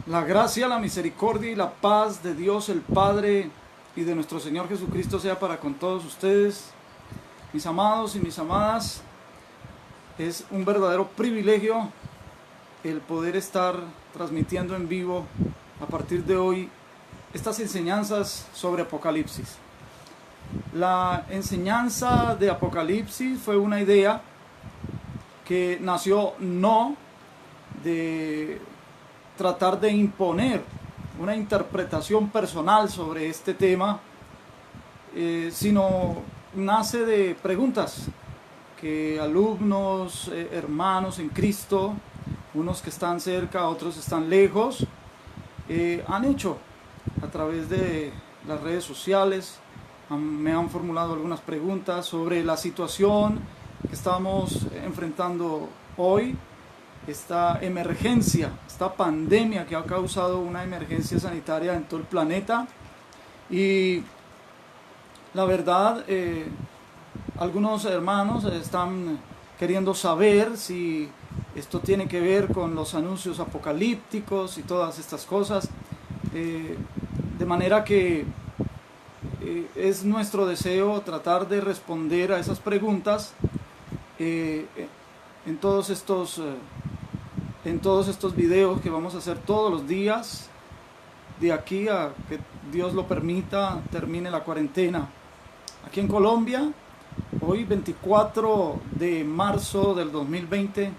La gracia, la misericordia y la paz de Dios el Padre y de nuestro Señor Jesucristo sea para con todos ustedes, mis amados y mis amadas. Es un verdadero privilegio el poder estar transmitiendo en vivo a partir de hoy estas enseñanzas sobre Apocalipsis. La enseñanza de Apocalipsis fue una idea que nació no de tratar de imponer una interpretación personal sobre este tema, sino nace de preguntas que alumnos, hermanos en Cristo, unos que están cerca, otros están lejos, han hecho a través de las redes sociales. Me han formulado algunas preguntas sobre la situación que estamos enfrentando hoy, esta emergencia, esta pandemia que ha causado una emergencia sanitaria en todo el planeta. Y la verdad, algunos hermanos están queriendo saber si esto tiene que ver con los anuncios apocalípticos y todas estas cosas, de manera que es nuestro deseo tratar de responder a esas preguntas en todos estos videos que vamos a hacer todos los días de aquí a que Dios lo permita, termine la cuarentena. Aquí en Colombia, hoy 24 de marzo del 2020,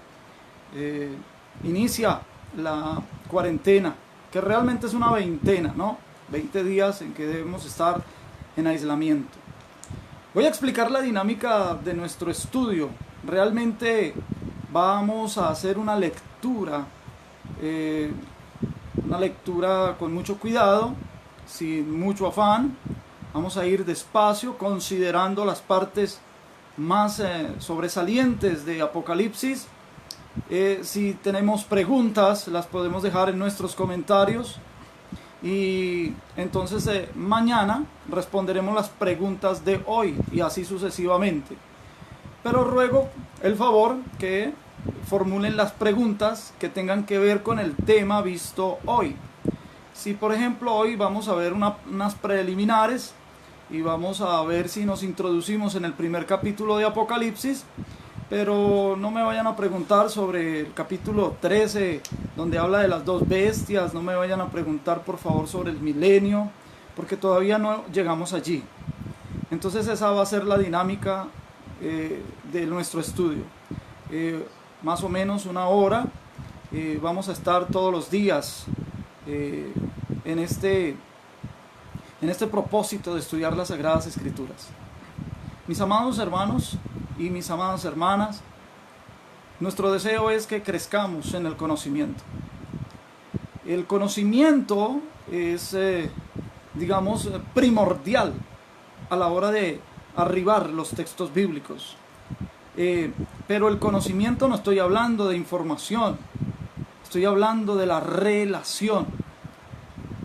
inicia la cuarentena, que realmente es una veintena, ¿no? 20 días en que debemos estar en aislamiento. Voy a explicar la dinámica de nuestro estudio. Realmente vamos a hacer una lectura con mucho cuidado, sin mucho afán. Vamos a ir despacio, considerando las partes más sobresalientes de Apocalipsis. Si tenemos preguntas, las podemos dejar en nuestros comentarios. Y entonces mañana responderemos las preguntas de hoy y así sucesivamente. Pero ruego el favor que formulen las preguntas que tengan que ver con el tema visto hoy. Si por ejemplo hoy vamos a ver unas preliminares y vamos a ver si nos introducimos en el primer capítulo de Apocalipsis, pero no me vayan a preguntar sobre el capítulo 13, donde habla de las dos bestias. No me vayan a preguntar por favor sobre el milenio, porque todavía no llegamos allí. Entonces esa va a ser la dinámica de nuestro estudio. Más o menos una hora. Vamos a estar todos los días en este propósito de estudiar las Sagradas Escrituras. Mis amados hermanos y mis amadas hermanas, nuestro deseo es que crezcamos en el conocimiento. El conocimiento es, primordial a la hora de arribar los textos bíblicos. Pero el conocimiento, no estoy hablando de información, estoy hablando de la relación.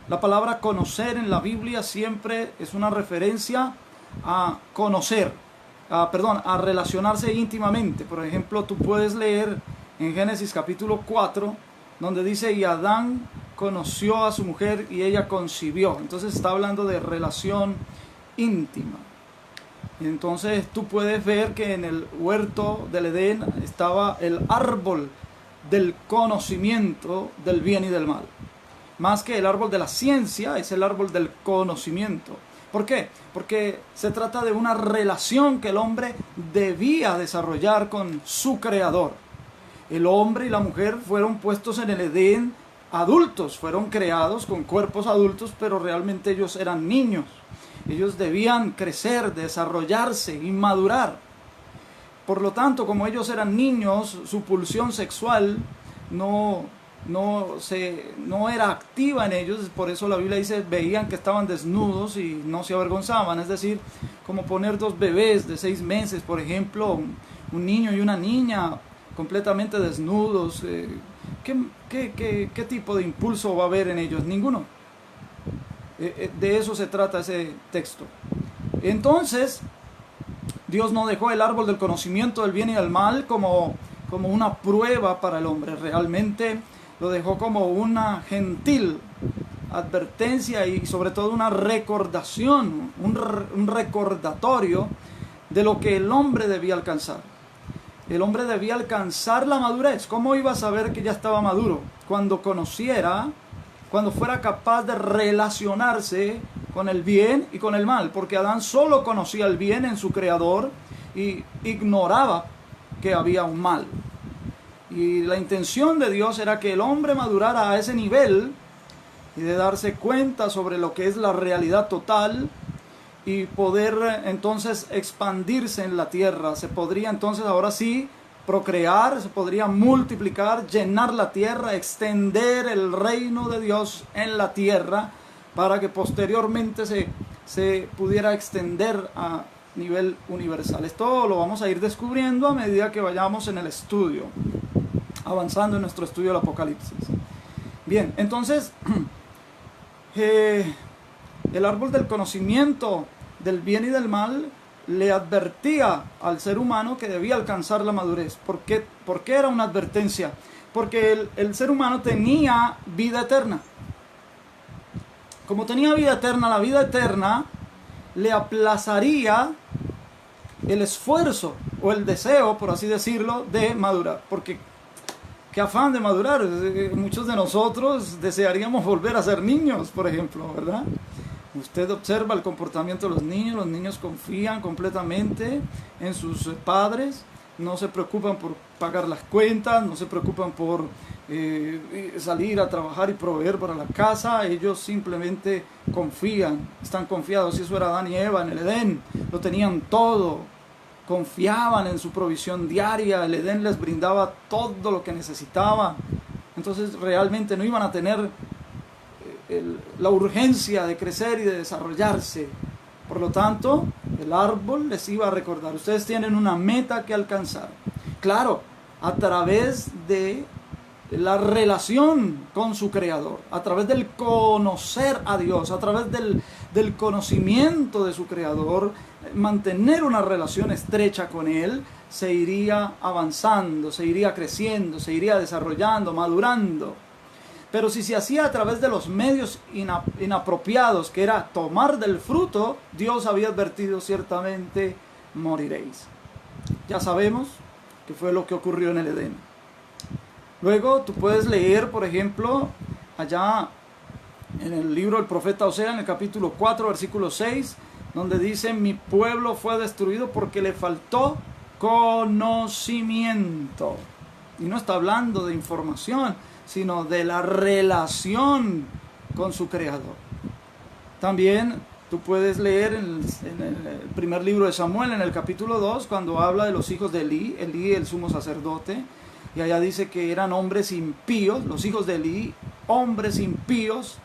La palabra conocer en la Biblia siempre es una referencia a conocer, a relacionarse íntimamente. Por ejemplo, tú puedes leer en Génesis capítulo 4, donde dice: y Adán conoció a su mujer y ella concibió. Entonces está hablando de relación íntima. Entonces tú puedes ver que en el huerto del Edén estaba el árbol del conocimiento del bien y del mal. Más que el árbol de la ciencia, es el árbol del conocimiento. ¿Por qué? Porque se trata de una relación que el hombre debía desarrollar con su creador. El hombre y la mujer fueron puestos en el Edén adultos, fueron creados con cuerpos adultos, pero realmente ellos eran niños. Ellos debían crecer, desarrollarse y madurar. Por lo tanto, como ellos eran niños, su pulsión sexual no era activa en ellos. Por eso la Biblia dice: veían que estaban desnudos y no se avergonzaban. Es decir, como poner dos bebés de 6 meses, por ejemplo, un niño y una niña completamente desnudos. ¿Qué tipo de impulso va a haber en ellos? Ninguno. De eso se trata ese texto. Entonces, Dios no dejó el árbol del conocimiento del bien y del mal como una prueba para el hombre. Realmente lo dejó como una gentil advertencia y sobre todo una recordación, un recordatorio de lo que el hombre debía alcanzar. El hombre debía alcanzar la madurez. ¿Cómo iba a saber que ya estaba maduro? Cuando conociera, cuando fuera capaz de relacionarse con el bien y con el mal, porque Adán solo conocía el bien en su creador y ignoraba que había un mal. Y la intención de Dios era que el hombre madurara a ese nivel y de darse cuenta sobre lo que es la realidad total y poder entonces expandirse en la tierra. Se podría entonces ahora sí procrear, se podría multiplicar, llenar la tierra, extender el reino de Dios en la tierra para que posteriormente se pudiera extender a nivel universal. Esto lo vamos a ir descubriendo a medida que vayamos en el estudio, avanzando en nuestro estudio del Apocalipsis. Bien, entonces el árbol del conocimiento del bien y del mal le advertía al ser humano que debía alcanzar la madurez. ¿Por qué era una advertencia? Porque el ser humano tenía vida eterna. Como tenía vida eterna, la vida eterna le aplazaría el esfuerzo o el deseo, por así decirlo, de madurar. Porque qué afán de madurar. Muchos de nosotros desearíamos volver a ser niños, por ejemplo, ¿verdad? Usted observa el comportamiento de los niños confían completamente en sus padres, no se preocupan por pagar las cuentas, no se preocupan por salir a trabajar y proveer para la casa, ellos simplemente confían, están confiados. Si eso era Adán y Eva en el Edén, lo tenían todo, confiaban en su provisión diaria, el Edén les brindaba todo lo que necesitaban, entonces realmente no iban a tener la urgencia de crecer y de desarrollarse. Por lo tanto, el árbol les iba a recordar, ustedes tienen una meta que alcanzar. Claro, a través de la relación con su creador, a través del conocer a Dios, a través del conocimiento de su creador, mantener una relación estrecha con él, se iría avanzando, se iría creciendo, se iría desarrollando, madurando. Pero si se hacía a través de los medios inapropiados, que era tomar del fruto, Dios había advertido: ciertamente moriréis. Ya sabemos que fue lo que ocurrió en el Edén. Luego tú puedes leer, por ejemplo, allá en el libro del profeta Oseas, en el capítulo 4, versículo 6, donde dice: mi pueblo fue destruido porque le faltó conocimiento. Y no está hablando de información, sino de la relación con su creador. También tú puedes leer en el primer libro de Samuel, en el capítulo 2, cuando habla de los hijos de Elí, el sumo sacerdote, y allá dice que eran hombres impíos, los hijos de Elí, hombres impíos,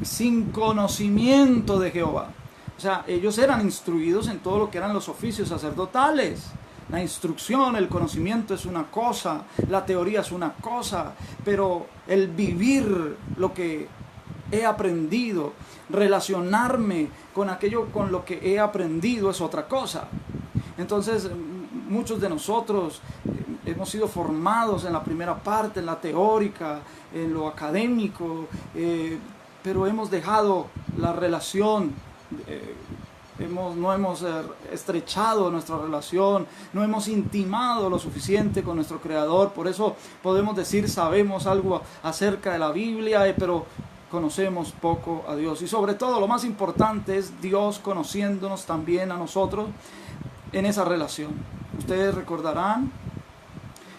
sin conocimiento de Jehová. O sea, ellos eran instruidos en todo lo que eran los oficios sacerdotales. La instrucción, el conocimiento es una cosa, la teoría es una cosa, pero el vivir lo que he aprendido, relacionarme con aquello con lo que he aprendido es otra cosa. Entonces, muchos de nosotros hemos sido formados en la primera parte, en la teórica, en lo académico, pero hemos dejado la relación. No hemos estrechado nuestra relación, no hemos intimado lo suficiente con nuestro Creador. Por eso podemos decir sabemos algo acerca de la Biblia, pero conocemos poco a Dios. Y sobre todo lo más importante es Dios conociéndonos también a nosotros en esa relación. Ustedes recordarán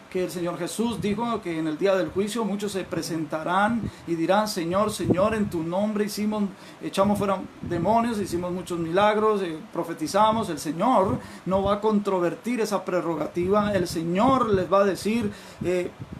que el Señor Jesús dijo que en el día del juicio muchos se presentarán y dirán: Señor, Señor, en tu nombre echamos fuera demonios, hicimos muchos milagros, profetizamos. El Señor no va a controvertir esa prerrogativa. El Señor les va a decir: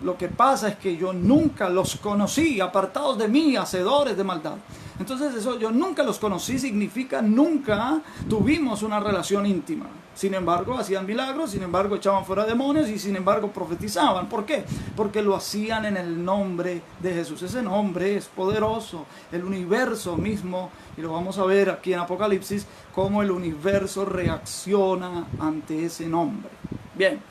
lo que pasa es que yo nunca los conocí, apartados de mí, hacedores de maldad. Entonces eso, yo nunca los conocí, significa nunca tuvimos una relación íntima. Sin embargo, hacían milagros, sin embargo, echaban fuera demonios y sin embargo profetizaban. ¿Por qué? Porque lo hacían en el nombre de Jesús. Ese nombre es poderoso, el universo mismo, y lo vamos a ver aquí en Apocalipsis, cómo el universo reacciona ante ese nombre. Bien.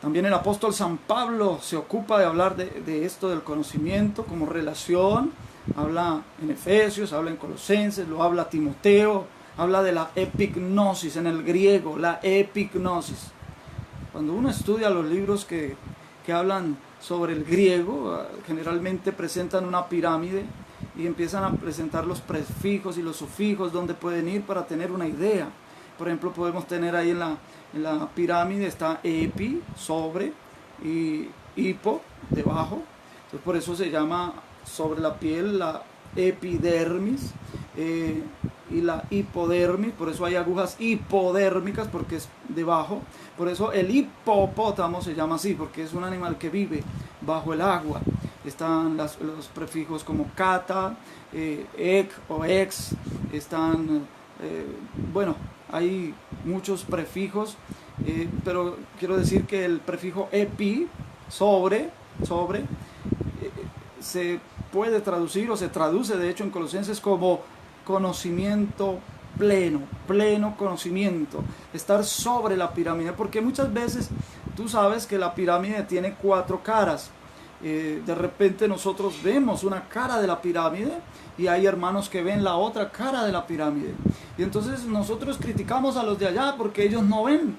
También el apóstol San Pablo se ocupa de hablar de esto del conocimiento como relación. Habla en Efesios, habla en Colosenses, lo habla Timoteo, habla de la epignosis en el griego, la epignosis. Cuando uno estudia los libros que hablan sobre el griego, generalmente presentan una pirámide y empiezan a presentar los prefijos y los sufijos donde pueden ir para tener una idea. Por ejemplo, podemos tener ahí en la pirámide está epi, sobre, y hipo, debajo. Entonces por eso se llama sobre la piel la epidermis y la hipodermis. Por eso hay agujas hipodérmicas, porque es debajo. Por eso el hipopótamo se llama así, porque es un animal que vive bajo el agua. Están los prefijos como kata, ek o ex, están, bueno, hay muchos prefijos, pero quiero decir que el prefijo epi, sobre, se puede traducir o se traduce de hecho en Colosenses como conocimiento pleno conocimiento, estar sobre la pirámide, porque muchas veces tú sabes que la pirámide tiene 4 caras. De repente nosotros vemos una cara de la pirámide y hay hermanos que ven la otra cara de la pirámide, y entonces nosotros criticamos a los de allá porque ellos no ven,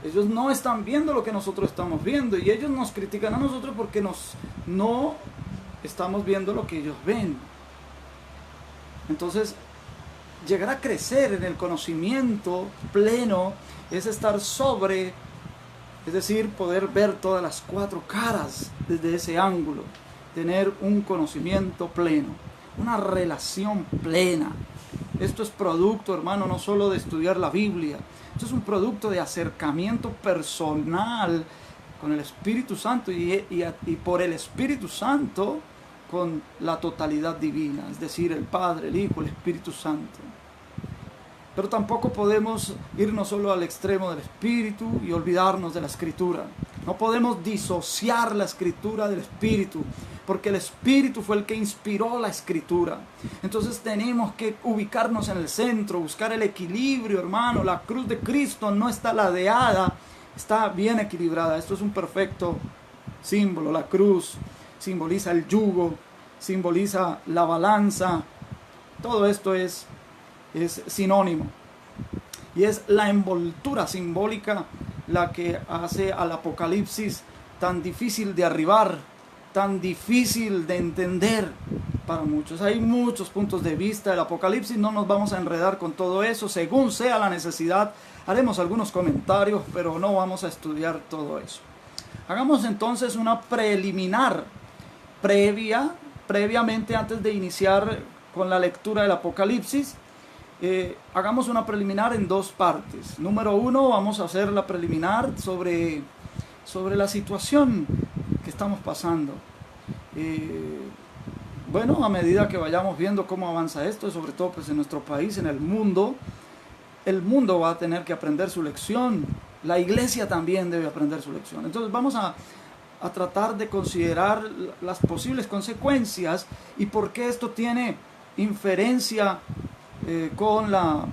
ellos no están viendo lo que nosotros estamos viendo, y ellos nos critican a nosotros porque no estamos viendo lo que ellos ven. Entonces llegar a crecer en el conocimiento pleno es estar sobre, es decir, poder ver todas las 4 caras desde ese ángulo, tener un conocimiento pleno, una relación plena. Esto es producto, hermano, no solo de estudiar la Biblia, esto es un producto de acercamiento personal con el Espíritu Santo y por el Espíritu Santo con la totalidad divina, es decir, el Padre, el Hijo, el Espíritu Santo. Pero tampoco podemos irnos solo al extremo del Espíritu y olvidarnos de la Escritura. No podemos disociar la Escritura del Espíritu, porque el Espíritu fue el que inspiró la Escritura. Entonces tenemos que ubicarnos en el centro, buscar el equilibrio, hermano. La cruz de Cristo no está ladeada, está bien equilibrada. Esto es un perfecto símbolo. La cruz simboliza el yugo, simboliza la balanza. Todo esto es sinónimo, y es la envoltura simbólica la que hace al Apocalipsis tan difícil de arribar, tan difícil de entender para muchos. Hay muchos puntos de vista del Apocalipsis, no nos vamos a enredar con todo eso. Según sea la necesidad, haremos algunos comentarios, pero no vamos a estudiar todo eso. Hagamos entonces una preliminar, previamente, antes de iniciar con la lectura del Apocalipsis. Hagamos una preliminar en 2 partes. Número 1, vamos a hacer la preliminar sobre la situación que estamos pasando. Bueno, a medida que vayamos viendo cómo avanza esto, sobre todo pues en nuestro país, en el mundo va a tener que aprender su lección. La iglesia también debe aprender su lección. Entonces vamos a tratar de considerar las posibles consecuencias y por qué esto tiene inferencia con la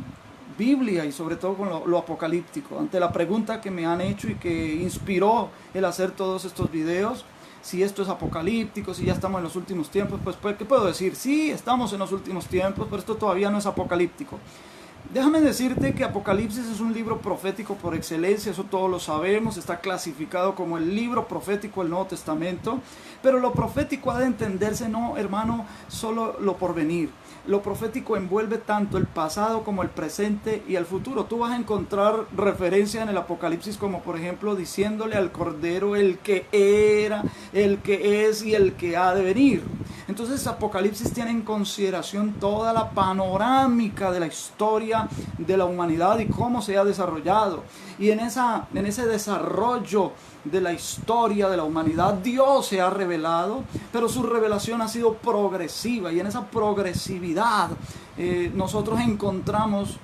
Biblia y sobre todo con lo apocalíptico. Ante la pregunta que me han hecho y que inspiró el hacer todos estos videos, si esto es apocalíptico, si ya estamos en los últimos tiempos, pues ¿qué puedo decir? Sí, estamos en los últimos tiempos, pero esto todavía no es apocalíptico. Déjame decirte que Apocalipsis es un libro profético por excelencia, eso todos lo sabemos, está clasificado como el libro profético del Nuevo Testamento, pero lo profético ha de entenderse, no, hermano, solo lo porvenir. Lo profético envuelve tanto el pasado como el presente y el futuro. Tú vas a encontrar referencia en el Apocalipsis como por ejemplo diciéndole al Cordero el que era, el que es y el que ha de venir. Entonces Apocalipsis tiene en consideración toda la panorámica de la historia de la humanidad y cómo se ha desarrollado. Y en ese desarrollo de la historia de la humanidad, Dios se ha revelado, pero su revelación ha sido progresiva, y en esa progresividad nosotros encontramos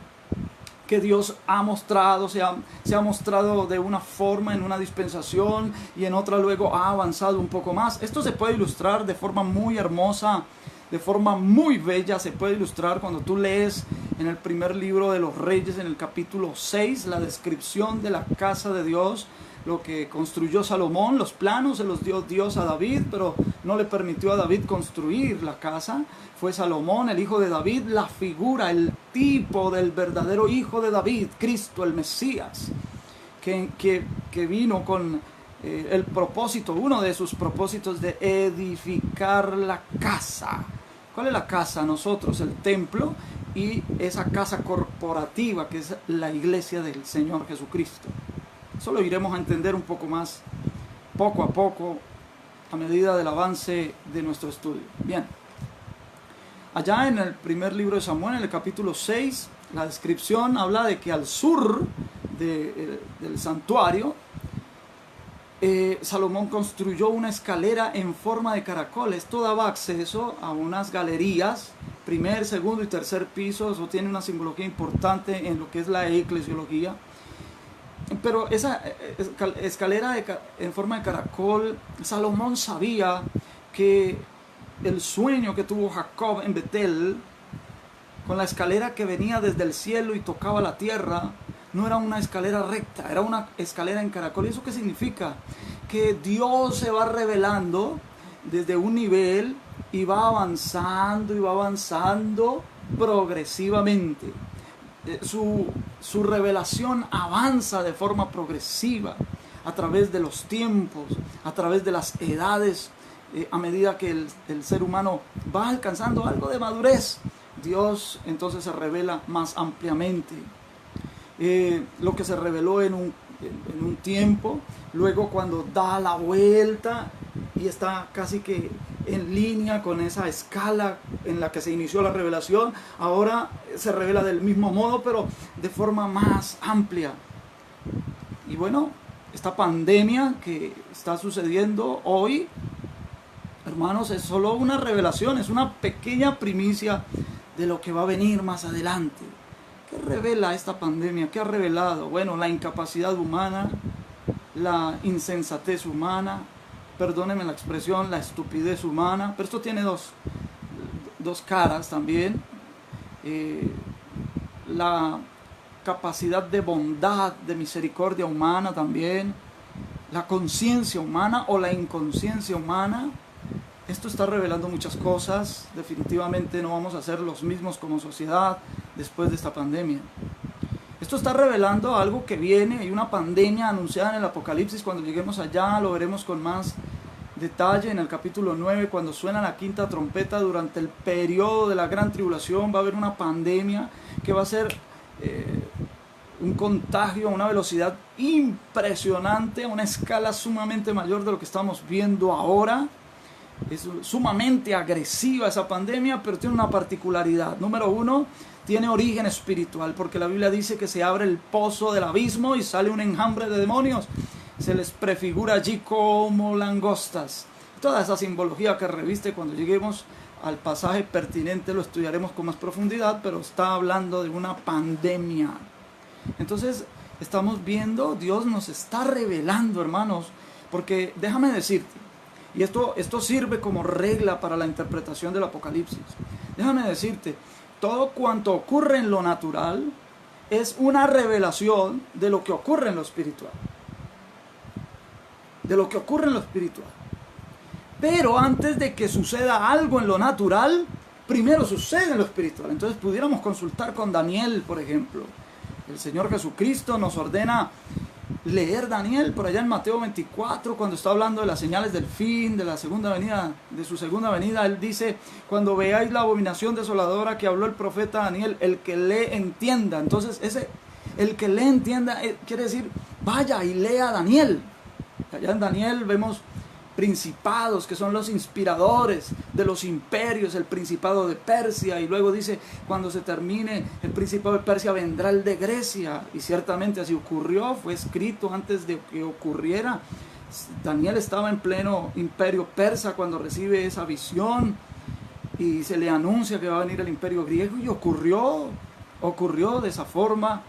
que Dios ha mostrado, se ha mostrado de una forma en una dispensación y en otra luego ha avanzado un poco más. Esto se puede ilustrar de forma muy hermosa, de forma muy bella. Se puede ilustrar cuando tú lees en el primer libro de los Reyes, en el capítulo 6, la descripción de la casa de Dios, lo que construyó Salomón. Los planos se los dio Dios a David, pero no le permitió a David construir la casa. Fue Salomón, el hijo de David, la figura, el tipo del verdadero hijo de David, Cristo, el Mesías, que vino con el propósito, uno de sus propósitos, de edificar la casa. ¿Cuál es la casa? Nosotros, el templo, y esa casa corporativa que es la iglesia del Señor Jesucristo. Eso lo iremos a entender un poco más, poco a poco, a medida del avance de nuestro estudio. Bien, allá en el primer libro de Samuel, en el capítulo 6, la descripción habla de que al sur del santuario, Salomón construyó una escalera en forma de caracol. Esto daba acceso a unas galerías, primer, segundo y tercer piso. Eso tiene una simbología importante en lo que es la eclesiología. Pero esa escalera en forma de caracol, Salomón sabía que el sueño que tuvo Jacob en Betel, con la escalera que venía desde el cielo y tocaba la tierra, no era una escalera recta, era una escalera en caracol. ¿Y eso qué significa? Que Dios se va revelando desde un nivel y va avanzando progresivamente. Su revelación avanza de forma progresiva a través de los tiempos, a través de las edades, a medida que el ser humano va alcanzando algo de madurez. Dios entonces se revela más ampliamente. Lo que se reveló en un tiempo, luego cuando da la vuelta y está casi que en línea con esa escala en la que se inició la revelación, ahora se revela del mismo modo, pero de forma más amplia. Y bueno, esta pandemia que está sucediendo hoy, hermanos, es solo una revelación, es una pequeña primicia de lo que va a venir más adelante. ¿Qué revela esta pandemia? ¿Qué ha revelado? Bueno, la incapacidad humana, la insensatez humana, perdónenme la expresión, la estupidez humana, pero esto tiene dos caras también. La capacidad de bondad, de misericordia humana también, la conciencia humana o la inconsciencia humana. Esto está revelando muchas cosas. Definitivamente no vamos a ser los mismos como sociedad después de esta pandemia. Esto está revelando algo que viene. Hay una pandemia anunciada en el Apocalipsis. Cuando lleguemos allá lo veremos con más detalle. En el capítulo 9, cuando suena la quinta trompeta, durante el periodo de la gran tribulación va a haber una pandemia que va a ser un contagio a una velocidad impresionante, a una escala sumamente mayor de lo que estamos viendo ahora. Es sumamente agresiva esa pandemia, pero tiene una particularidad. Número uno, tiene origen espiritual, porque la Biblia dice que se abre el pozo del abismo y sale un enjambre de demonios. Se les prefigura allí como langostas. Toda esa simbología que reviste, cuando lleguemos al pasaje pertinente lo estudiaremos con más profundidad, pero está hablando de una pandemia. Entonces estamos viendo, Dios nos está revelando, hermanos, porque déjame decirte, y esto sirve como regla para la interpretación del Apocalipsis. Déjame decirte, todo cuanto ocurre en lo natural es una revelación de lo que ocurre en lo espiritual. De lo que ocurre en lo espiritual. Pero antes de que suceda algo en lo natural, primero sucede en lo espiritual. Entonces pudiéramos consultar con Daniel, por ejemplo. El Señor Jesucristo nos ordena leer Daniel por allá en Mateo 24, cuando está hablando de las señales del fin, de la segunda venida, de su segunda venida. Él dice: cuando veáis la abominación desoladora que habló el profeta Daniel, el que lee entienda. Entonces el que lee entienda quiere decir, vaya y lea Daniel. Allá en Daniel vemos principados que son los inspiradores de los imperios, el principado de Persia, y luego dice, cuando se termine el principado de Persia vendrá el de Grecia, y ciertamente así ocurrió, fue escrito antes de que ocurriera. Daniel estaba en pleno imperio persa cuando recibe esa visión y se le anuncia que va a venir el imperio griego, y ocurrió de esa forma,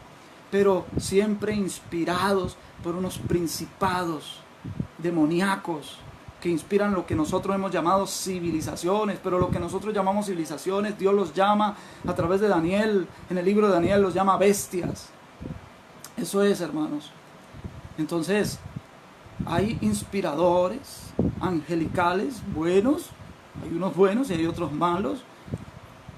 pero siempre inspirados por unos principados demoníacos que inspiran lo que nosotros hemos llamado civilizaciones, pero lo que nosotros llamamos civilizaciones, Dios los llama a través de Daniel, en el libro de Daniel los llama bestias. Eso es, hermanos. Entonces, hay inspiradores angelicales buenos, hay unos buenos y hay otros malos,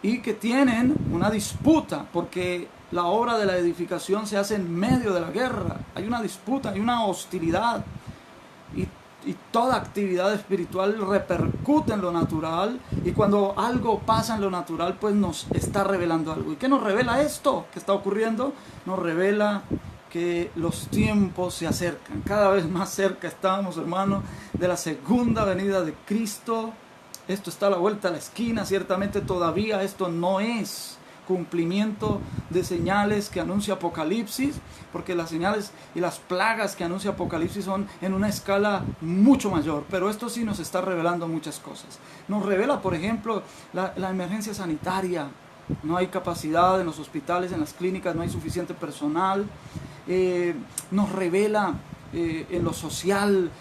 y que tienen una disputa, porque la obra de la edificación se hace en medio de la guerra. Hay una disputa, hay una hostilidad, y toda actividad espiritual repercute en lo natural, y cuando algo pasa en lo natural, pues nos está revelando algo. ¿Y qué nos revela esto que está ocurriendo? Nos revela que los tiempos se acercan, cada vez más cerca estamos, hermanos, de la segunda venida de Cristo. Esto está a la vuelta de la esquina. Ciertamente todavía esto no es cumplimiento de señales que anuncia Apocalipsis, porque las señales y las plagas que anuncia Apocalipsis son en una escala mucho mayor, pero esto sí nos está revelando muchas cosas. Nos revela, por ejemplo, la emergencia sanitaria. No hay capacidad en los hospitales, en las clínicas, no hay suficiente personal. Nos revela en lo social,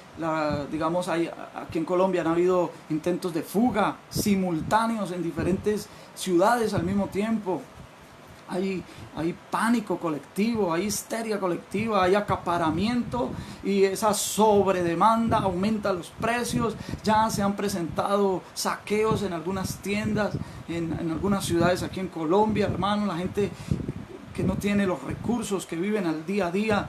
digamos, aquí en Colombia han habido intentos de fuga simultáneos en diferentes ciudades al mismo tiempo. Hay pánico colectivo, hay histeria colectiva, hay acaparamiento, y esa sobredemanda aumenta los precios. Ya se han presentado saqueos en algunas tiendas, en algunas ciudades aquí en Colombia, hermano. La gente que no tiene los recursos, que viven al día a día,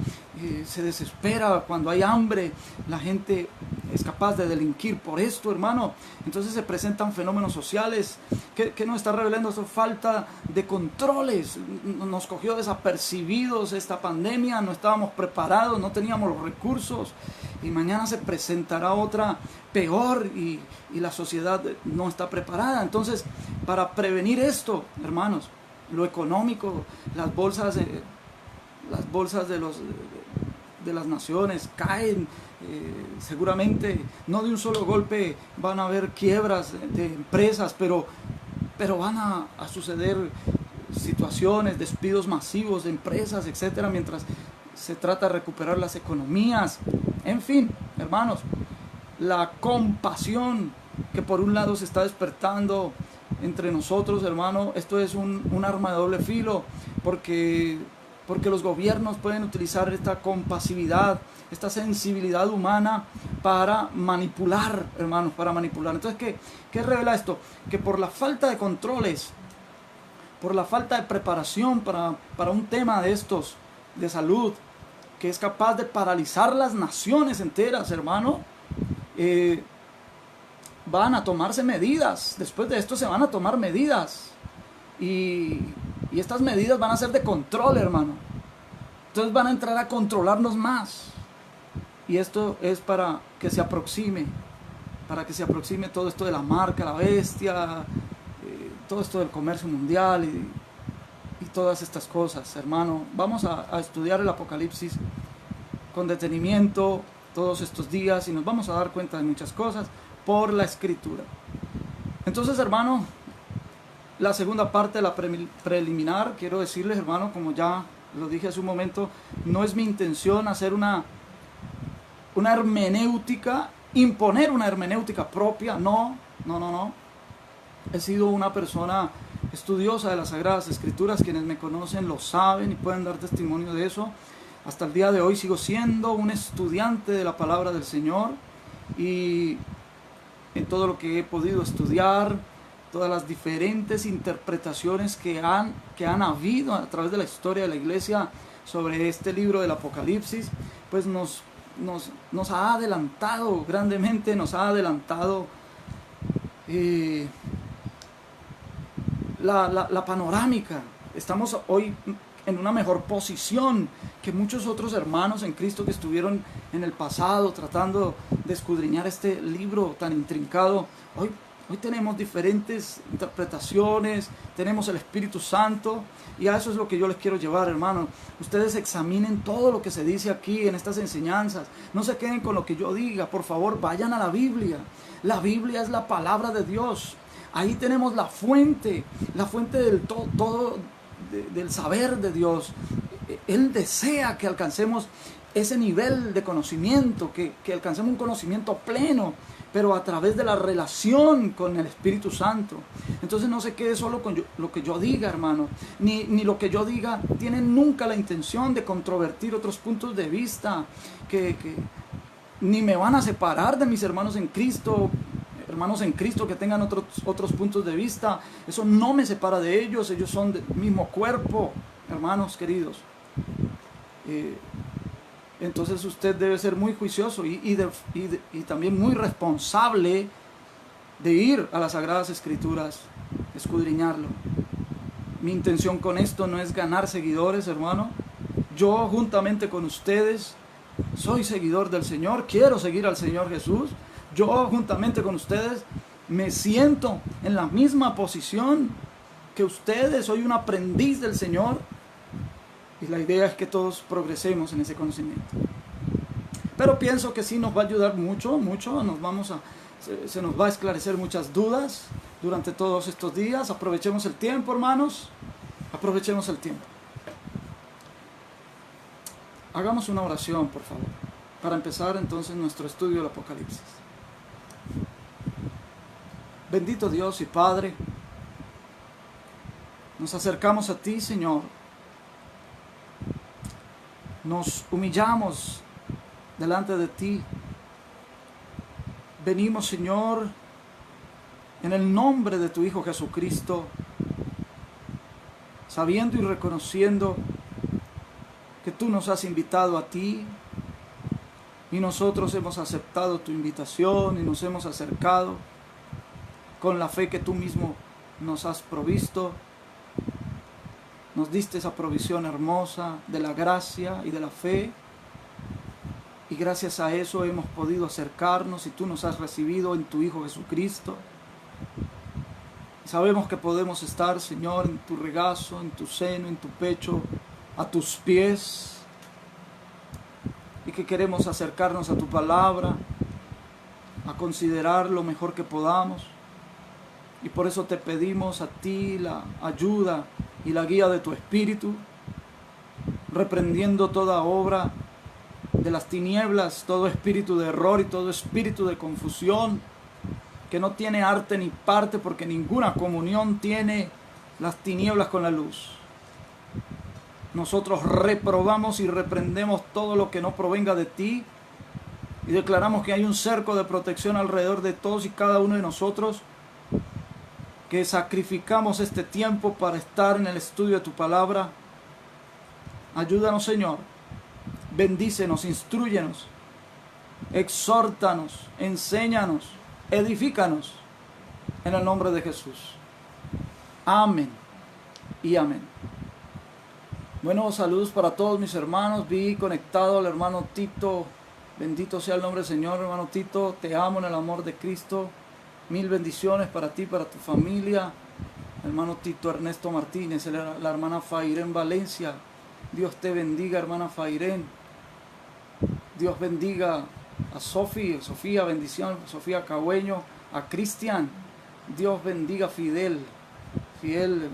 se desespera cuando hay hambre. La gente es capaz de delinquir por esto, hermano. Entonces se presentan fenómenos sociales. ¿Qué nos está revelando esto? Falta de controles. Nos cogió desapercibidos esta pandemia, no estábamos preparados, no teníamos los recursos, y mañana se presentará otra peor, y la sociedad no está preparada. Entonces, para prevenir esto, hermanos, lo económico, las bolsas de las naciones caen, seguramente no de un solo golpe van a haber quiebras de empresas, pero van a suceder situaciones, despidos masivos de empresas, etcétera, mientras se trata de recuperar las economías. En fin, hermanos, la compasión que por un lado se está despertando entre nosotros, hermano, esto es un arma de doble filo, porque los gobiernos pueden utilizar esta compasividad, esta sensibilidad humana para manipular, hermanos, para manipular. Entonces, ¿qué revela esto? Que por la falta de controles, por la falta de preparación para un tema de estos, de salud, que es capaz de paralizar las naciones enteras, hermano, van a tomarse medidas. Después de esto se van a tomar medidas, y estas medidas van a ser de control, hermano. Entonces van a entrar a controlarnos más, y esto es para que se aproxime todo esto de la marca, la bestia, todo esto del comercio mundial y todas estas cosas, hermano. Vamos a estudiar el Apocalipsis con detenimiento todos estos días, y nos vamos a dar cuenta de muchas cosas por la Escritura. Entonces, hermano, la segunda parte de la preliminar, quiero decirles, hermano, como ya lo dije hace un momento, no es mi intención hacer una hermenéutica, imponer una hermenéutica propia, no. He sido una persona estudiosa de las Sagradas Escrituras. Quienes me conocen lo saben y pueden dar testimonio de eso. Hasta el día de hoy sigo siendo un estudiante de la palabra del Señor, y en todo lo que he podido estudiar, todas las diferentes interpretaciones que han habido a través de la historia de la iglesia sobre este libro del Apocalipsis, pues nos ha adelantado grandemente, nos ha adelantado la panorámica. Estamos hoy en una mejor posición que muchos otros hermanos en Cristo que estuvieron en el pasado tratando de escudriñar este libro tan intrincado. Hoy tenemos diferentes interpretaciones, tenemos el Espíritu Santo, y a eso es lo que yo les quiero llevar, hermanos. Ustedes examinen todo lo que se dice aquí en estas enseñanzas. No se queden con lo que yo diga, por favor, vayan a la Biblia. La Biblia es la palabra de Dios. Ahí tenemos la fuente del todo del saber de Dios. Él desea que alcancemos ese nivel de conocimiento, que alcancemos un conocimiento pleno, pero a través de la relación con el Espíritu Santo. Entonces no se quede solo con lo que yo diga, hermano, ni lo que yo diga tiene nunca la intención de controvertir otros puntos de vista, que ni me van a separar de mis hermanos en Cristo que tengan otros puntos de vista. Eso no me separa de ellos, ellos son del mismo cuerpo, hermanos queridos. Entonces usted debe ser muy juicioso y también muy responsable de ir a las Sagradas Escrituras, escudriñarlo. Mi intención con esto no es ganar seguidores, hermano. Yo juntamente con ustedes soy seguidor del Señor, quiero seguir al Señor Jesús. Yo juntamente con ustedes me siento en la misma posición que ustedes, soy un aprendiz del Señor. Y la idea es que todos progresemos en ese conocimiento. Pero pienso que sí nos va a ayudar mucho, se nos va a esclarecer muchas dudas durante todos estos días. Aprovechemos el tiempo, hermanos, aprovechemos el tiempo. Hagamos una oración, por favor, para empezar entonces nuestro estudio del Apocalipsis. Bendito Dios y Padre, nos acercamos a ti, Señor. Nos humillamos delante de ti. Venimos, Señor, en el nombre de tu Hijo Jesucristo, sabiendo y reconociendo que tú nos has invitado a ti y nosotros hemos aceptado tu invitación y nos hemos acercado con la fe que tú mismo nos has provisto. Nos diste esa provisión hermosa de la gracia y de la fe, y gracias a eso hemos podido acercarnos y tú nos has recibido en tu Hijo Jesucristo. Sabemos que podemos estar, Señor, en tu regazo, en tu seno, en tu pecho, a tus pies, y que queremos acercarnos a tu palabra, a considerar lo mejor que podamos. Y por eso te pedimos a ti la ayuda y la guía de tu Espíritu, reprendiendo toda obra de las tinieblas, todo espíritu de error y todo espíritu de confusión, que no tiene arte ni parte, porque ninguna comunión tiene las tinieblas con la luz. Nosotros reprobamos y reprendemos todo lo que no provenga de ti, y declaramos que hay un cerco de protección alrededor de todos y cada uno de nosotros, que sacrificamos este tiempo para estar en el estudio de tu palabra. Ayúdanos, Señor. Bendícenos, instrúyenos, exhórtanos, enséñanos, edifícanos, en el nombre de Jesús. Amén y amén. Buenos saludos para todos mis hermanos. Vi conectado al hermano Tito. Bendito sea el nombre del Señor, hermano Tito. Te amo en el amor de Cristo. Mil bendiciones para ti, para tu familia. Hermano Tito Ernesto Martínez, la hermana Fairén Valencia. Dios te bendiga, hermana Fairén. Dios bendiga a Sofía, bendición, Sofía Cagüeño, a Cristian. Dios bendiga a Fidel,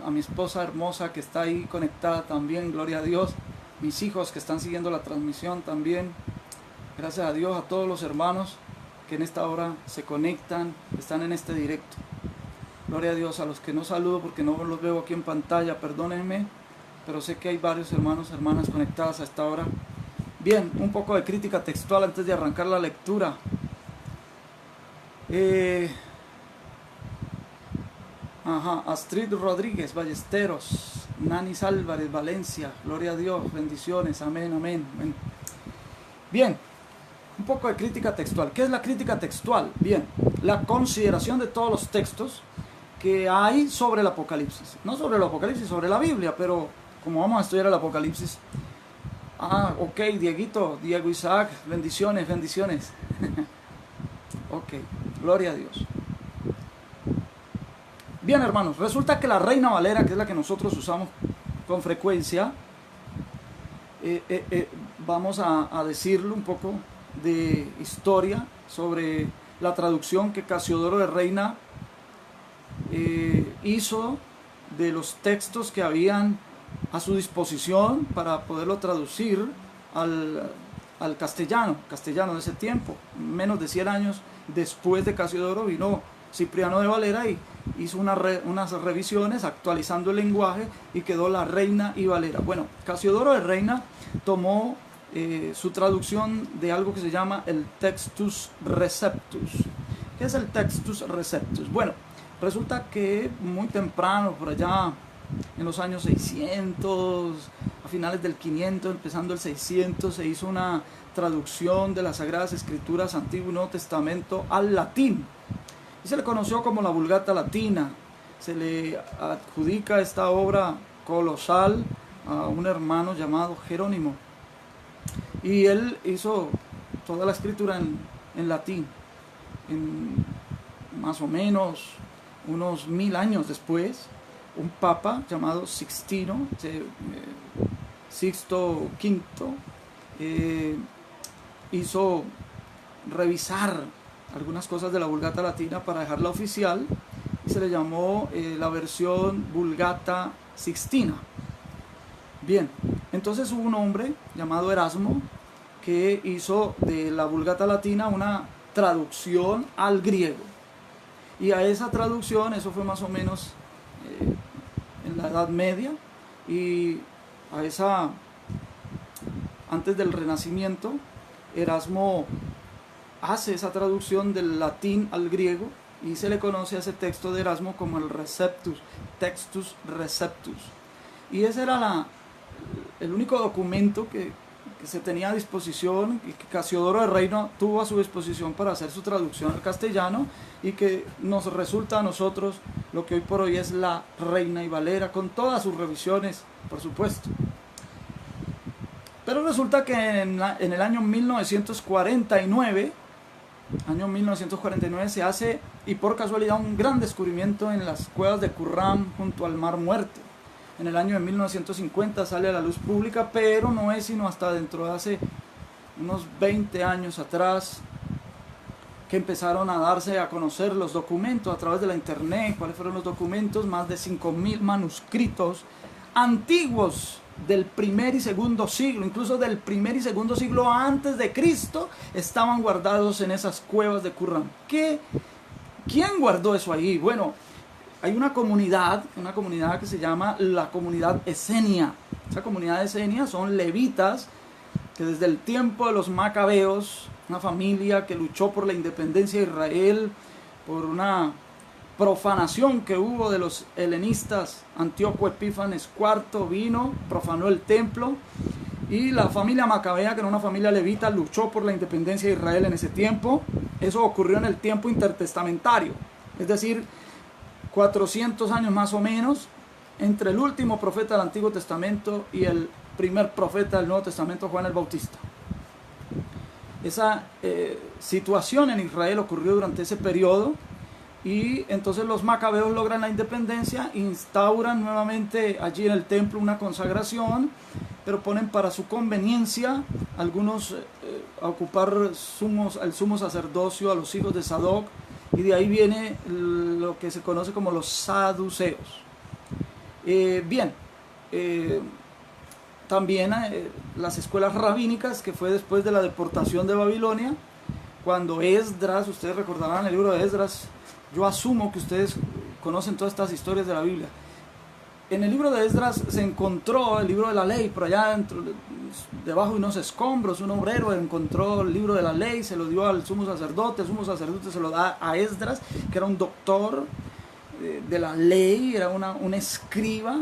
a mi esposa hermosa que está ahí conectada también, gloria a Dios. Mis hijos que están siguiendo la transmisión también. Gracias a Dios, a todos los hermanos que en esta hora se conectan, están en este directo. Gloria a Dios. A los que no saludo porque no los veo aquí en pantalla, perdónenme, pero sé que hay varios hermanos, hermanas conectadas a esta hora. Bien, un poco de crítica textual antes de arrancar la lectura. Astrid Rodríguez Ballesteros, Nanis Álvarez Valencia, gloria a Dios, bendiciones, amén, amén, amén. Bien, un poco de crítica textual. ¿Qué es la crítica textual? Bien, la consideración de todos los textos que hay sobre el Apocalipsis. No sobre el Apocalipsis, sobre la Biblia, pero como vamos a estudiar el Apocalipsis. Ok, Diego Isaac, bendiciones, bendiciones. Ok, gloria a Dios. Bien, hermanos, resulta que la Reina Valera, que es la que nosotros usamos con frecuencia, vamos a decirle un poco de historia sobre la traducción que Casiodoro de Reina hizo de los textos que habían a su disposición para poderlo traducir al castellano de ese tiempo. Menos de 100 años después de Casiodoro vino Cipriano de Valera y hizo unas revisiones actualizando el lenguaje y quedó la Reina y Valera. Bueno, Casiodoro de Reina tomó su traducción de algo que se llama el Textus Receptus. ¿Qué es el Textus Receptus? Bueno, resulta que muy temprano, por allá en los años 600, a finales del 500, empezando el 600, se hizo una traducción de las Sagradas Escrituras, Antiguo y Nuevo Testamento, al latín. Y se le conoció como la Vulgata Latina. Se le adjudica esta obra colosal a un hermano llamado Jerónimo. Y él hizo toda la escritura en latín. Más o menos unos 1000 años después, un papa llamado Sixto V, hizo revisar algunas cosas de la Vulgata Latina para dejarla oficial, y se le llamó la versión Vulgata Sixtina. Bien, entonces hubo un hombre llamado Erasmo que hizo de la Vulgata Latina una traducción al griego, y a esa traducción, eso fue más o menos en la Edad Media, y a esa, antes del Renacimiento, Erasmo hace esa traducción del latín al griego, y se le conoce a ese texto de Erasmo como el Receptus, Textus Receptus. Y ese era el único documento que se tenía a disposición, y que Casiodoro de Reina tuvo a su disposición para hacer su traducción al castellano, y que nos resulta a nosotros lo que hoy por hoy es la Reina y Valera, con todas sus revisiones, por supuesto. Pero resulta que en el año 1949 se hace, y por casualidad, un gran descubrimiento en las cuevas de Qumran junto al Mar Muerto. En el año de 1950 sale a la luz pública, pero no es sino hasta dentro de hace unos 20 años atrás que empezaron a darse a conocer los documentos a través de la internet. ¿Cuáles fueron los documentos? Más de 5000 manuscritos antiguos del primer y segundo siglo, incluso del primer y segundo siglo antes de Cristo, estaban guardados en esas cuevas de Qumran. ¿Quién guardó eso ahí? Bueno, hay una comunidad que se llama la comunidad esenia. Esa comunidad esenia son levitas que desde el tiempo de los macabeos, una familia que luchó por la independencia de Israel, por una profanación que hubo de los helenistas. Antíoco Epífanes IV vino, profanó el templo, y la familia macabea, que era una familia levita, luchó por la independencia de Israel en ese tiempo. Eso ocurrió en el tiempo intertestamentario, es decir, 400 años más o menos entre el último profeta del Antiguo Testamento y el primer profeta del Nuevo Testamento, Juan el Bautista. Esa situación en Israel ocurrió durante ese periodo, y entonces los macabeos logran la independencia, instauran nuevamente allí en el templo una consagración, pero ponen para su conveniencia algunos a ocupar el sumo sacerdocio a los hijos de Sadoc, y de ahí viene lo que se conoce como los saduceos. También las escuelas rabínicas, que fue después de la deportación de Babilonia, cuando Esdras, ustedes recordarán el libro de Esdras, yo asumo que ustedes conocen todas estas historias de la Biblia. En el libro de Esdras se encontró el libro de la ley, por allá dentro, debajo de unos escombros, un obrero encontró el libro de la ley, se lo dio al sumo sacerdote, el sumo sacerdote se lo da a Esdras, que era un doctor de la ley, era un escriba,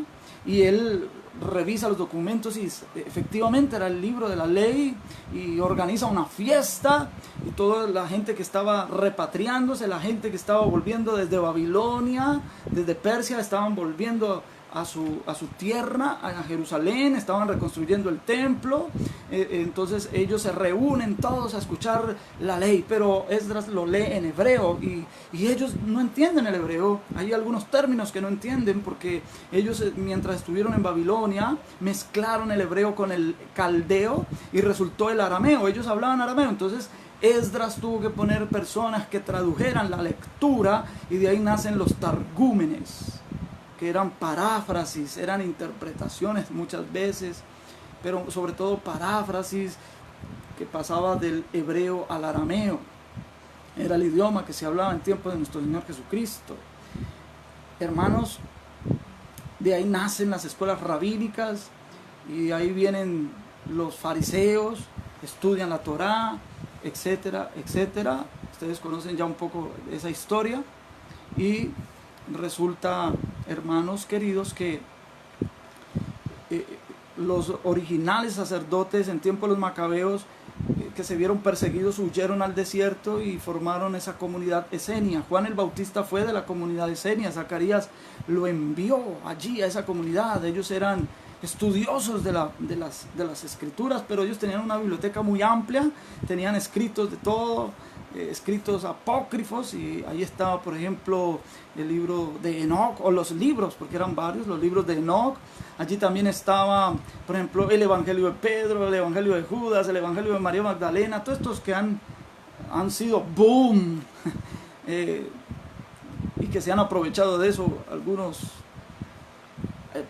y él revisa los documentos y efectivamente era el libro de la ley, y organiza una fiesta, y toda la gente que estaba repatriándose, la gente que estaba volviendo desde Babilonia, desde Persia, estaban volviendo a su tierra, a Jerusalén, estaban reconstruyendo el templo. Entonces ellos se reúnen todos a escuchar la ley, pero Esdras lo lee en hebreo, y ellos no entienden el hebreo. Hay algunos términos que no entienden, porque ellos, mientras estuvieron en Babilonia, mezclaron el hebreo con el caldeo y resultó el arameo. Ellos hablaban arameo, entonces Esdras tuvo que poner personas que tradujeran la lectura, y de ahí nacen los targúmenes, que eran paráfrasis, eran interpretaciones muchas veces, pero sobre todo paráfrasis que pasaba del hebreo al arameo. Era el idioma que se hablaba en tiempos de nuestro Señor Jesucristo. Hermanos, de ahí nacen las escuelas rabínicas, y ahí vienen los fariseos estudian la Torá, etcétera, etcétera. Ustedes conocen ya un poco esa historia. Y resulta, hermanos queridos, que los originales sacerdotes en tiempo de los macabeos, que se vieron perseguidos, huyeron al desierto y formaron esa comunidad esenia. Juan el Bautista fue de la comunidad esenia. Zacarías lo envió allí a esa comunidad. Ellos eran estudiosos de las escrituras, pero ellos tenían una biblioteca muy amplia, tenían escritos de todo, escritos apócrifos, y ahí estaba, por ejemplo, el libro de Enoc, o los libros, porque eran varios, los libros de Enoc. Allí también estaba, por ejemplo, el Evangelio de Pedro, el Evangelio de Judas, el Evangelio de María Magdalena, todos estos que han sido boom, y que se han aprovechado de eso algunos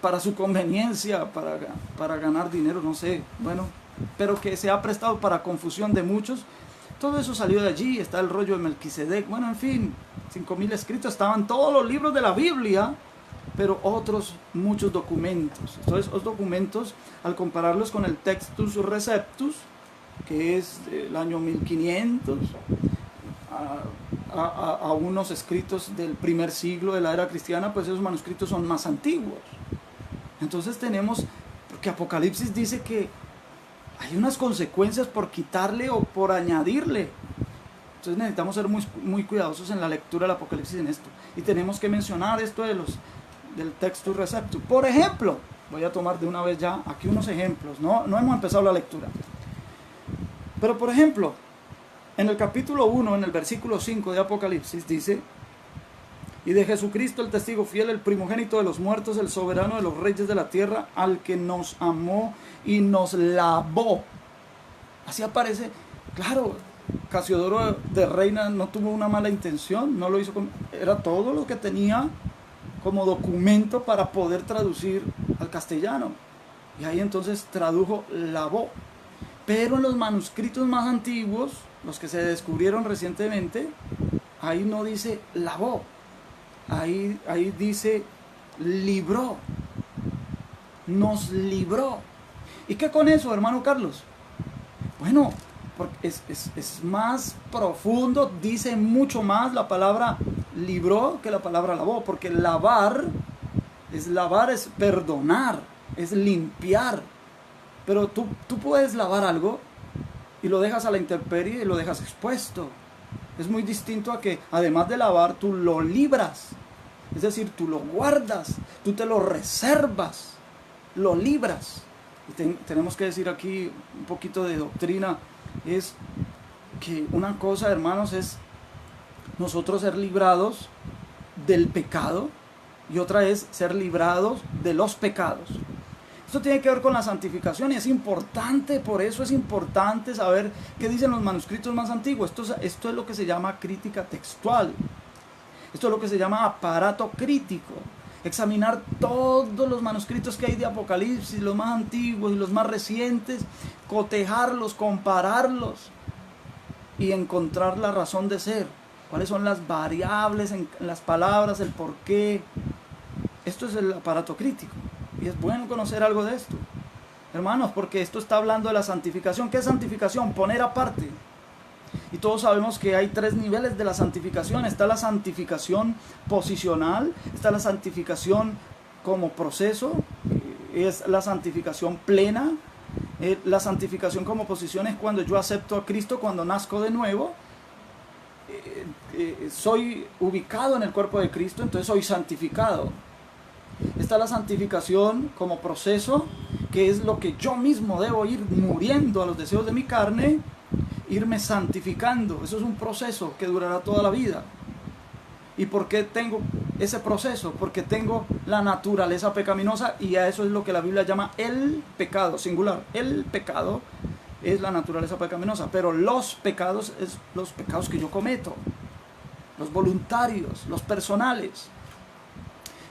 para su conveniencia, para ganar dinero, no sé, bueno, pero que se ha prestado para confusión de muchos. Todo eso salió de allí. Está el rollo de Melquisedec, bueno, en fin, 5.000 escritos, estaban todos los libros de la Biblia, pero otros muchos documentos. Entonces, los documentos, al compararlos con el Textus Receptus, que es del año 1500, a unos escritos del primer siglo de la era cristiana, pues esos manuscritos son más antiguos. Entonces tenemos, porque Apocalipsis dice que hay unas consecuencias por quitarle o por añadirle. Entonces necesitamos ser muy, muy cuidadosos en la lectura del Apocalipsis en esto. Y tenemos que mencionar esto del Textus Receptus. Por ejemplo, voy a tomar de una vez ya aquí unos ejemplos. No hemos empezado la lectura. Pero por ejemplo, en el capítulo 1, en el versículo 5 de Apocalipsis, dice: y de Jesucristo el testigo fiel, el primogénito de los muertos, el soberano de los reyes de la tierra, al que nos amó y nos lavó. Así aparece, claro, Casiodoro de Reina no tuvo una mala intención, no lo hizo era todo lo que tenía como documento para poder traducir al castellano. Y ahí entonces tradujo lavó. Pero en los manuscritos más antiguos, los que se descubrieron recientemente, ahí no dice lavó. Ahí dice libró, nos libró. ¿Y qué con eso, hermano Carlos? Bueno, porque es más profundo, dice mucho más la palabra libró que la palabra lavó, porque lavar es perdonar, es limpiar. Pero tú puedes lavar algo y lo dejas a la intemperie y lo dejas expuesto. Es muy distinto a que, además de lavar, tú lo libras. Es decir, tú lo guardas, tú te lo reservas, lo libras. Y tenemos que decir aquí un poquito de doctrina. Es que una cosa, hermanos, es nosotros ser librados del pecado, y otra es ser librados de los pecados. Esto tiene que ver con la santificación, y es importante, por eso es importante saber qué dicen los manuscritos más antiguos. Esto es lo que se llama crítica textual. Esto es lo que se llama aparato crítico. Examinar todos los manuscritos que hay de Apocalipsis, los más antiguos y los más recientes, cotejarlos, compararlos y encontrar la razón de ser. ¿Cuáles son las variables en las palabras, el porqué? Esto es el aparato crítico. Y es bueno conocer algo de esto, hermanos, porque esto está hablando de la santificación. ¿Qué es santificación? Poner aparte. Y todos sabemos que hay 3 niveles de la santificación. Está la santificación posicional, está la santificación como proceso, es la santificación plena. La santificación como posición es cuando yo acepto a Cristo, cuando nazco de nuevo, soy ubicado en el cuerpo de Cristo, entonces soy santificado. Está la santificación como proceso, que es lo que yo mismo debo ir muriendo a los deseos de mi carne, irme santificando. Eso es un proceso que durará toda la vida. ¿Y por qué tengo ese proceso? Porque tengo la naturaleza pecaminosa, y a eso es lo que la Biblia llama el pecado, singular. El pecado es la naturaleza pecaminosa, pero los pecados es los pecados que yo cometo, los voluntarios, los personales.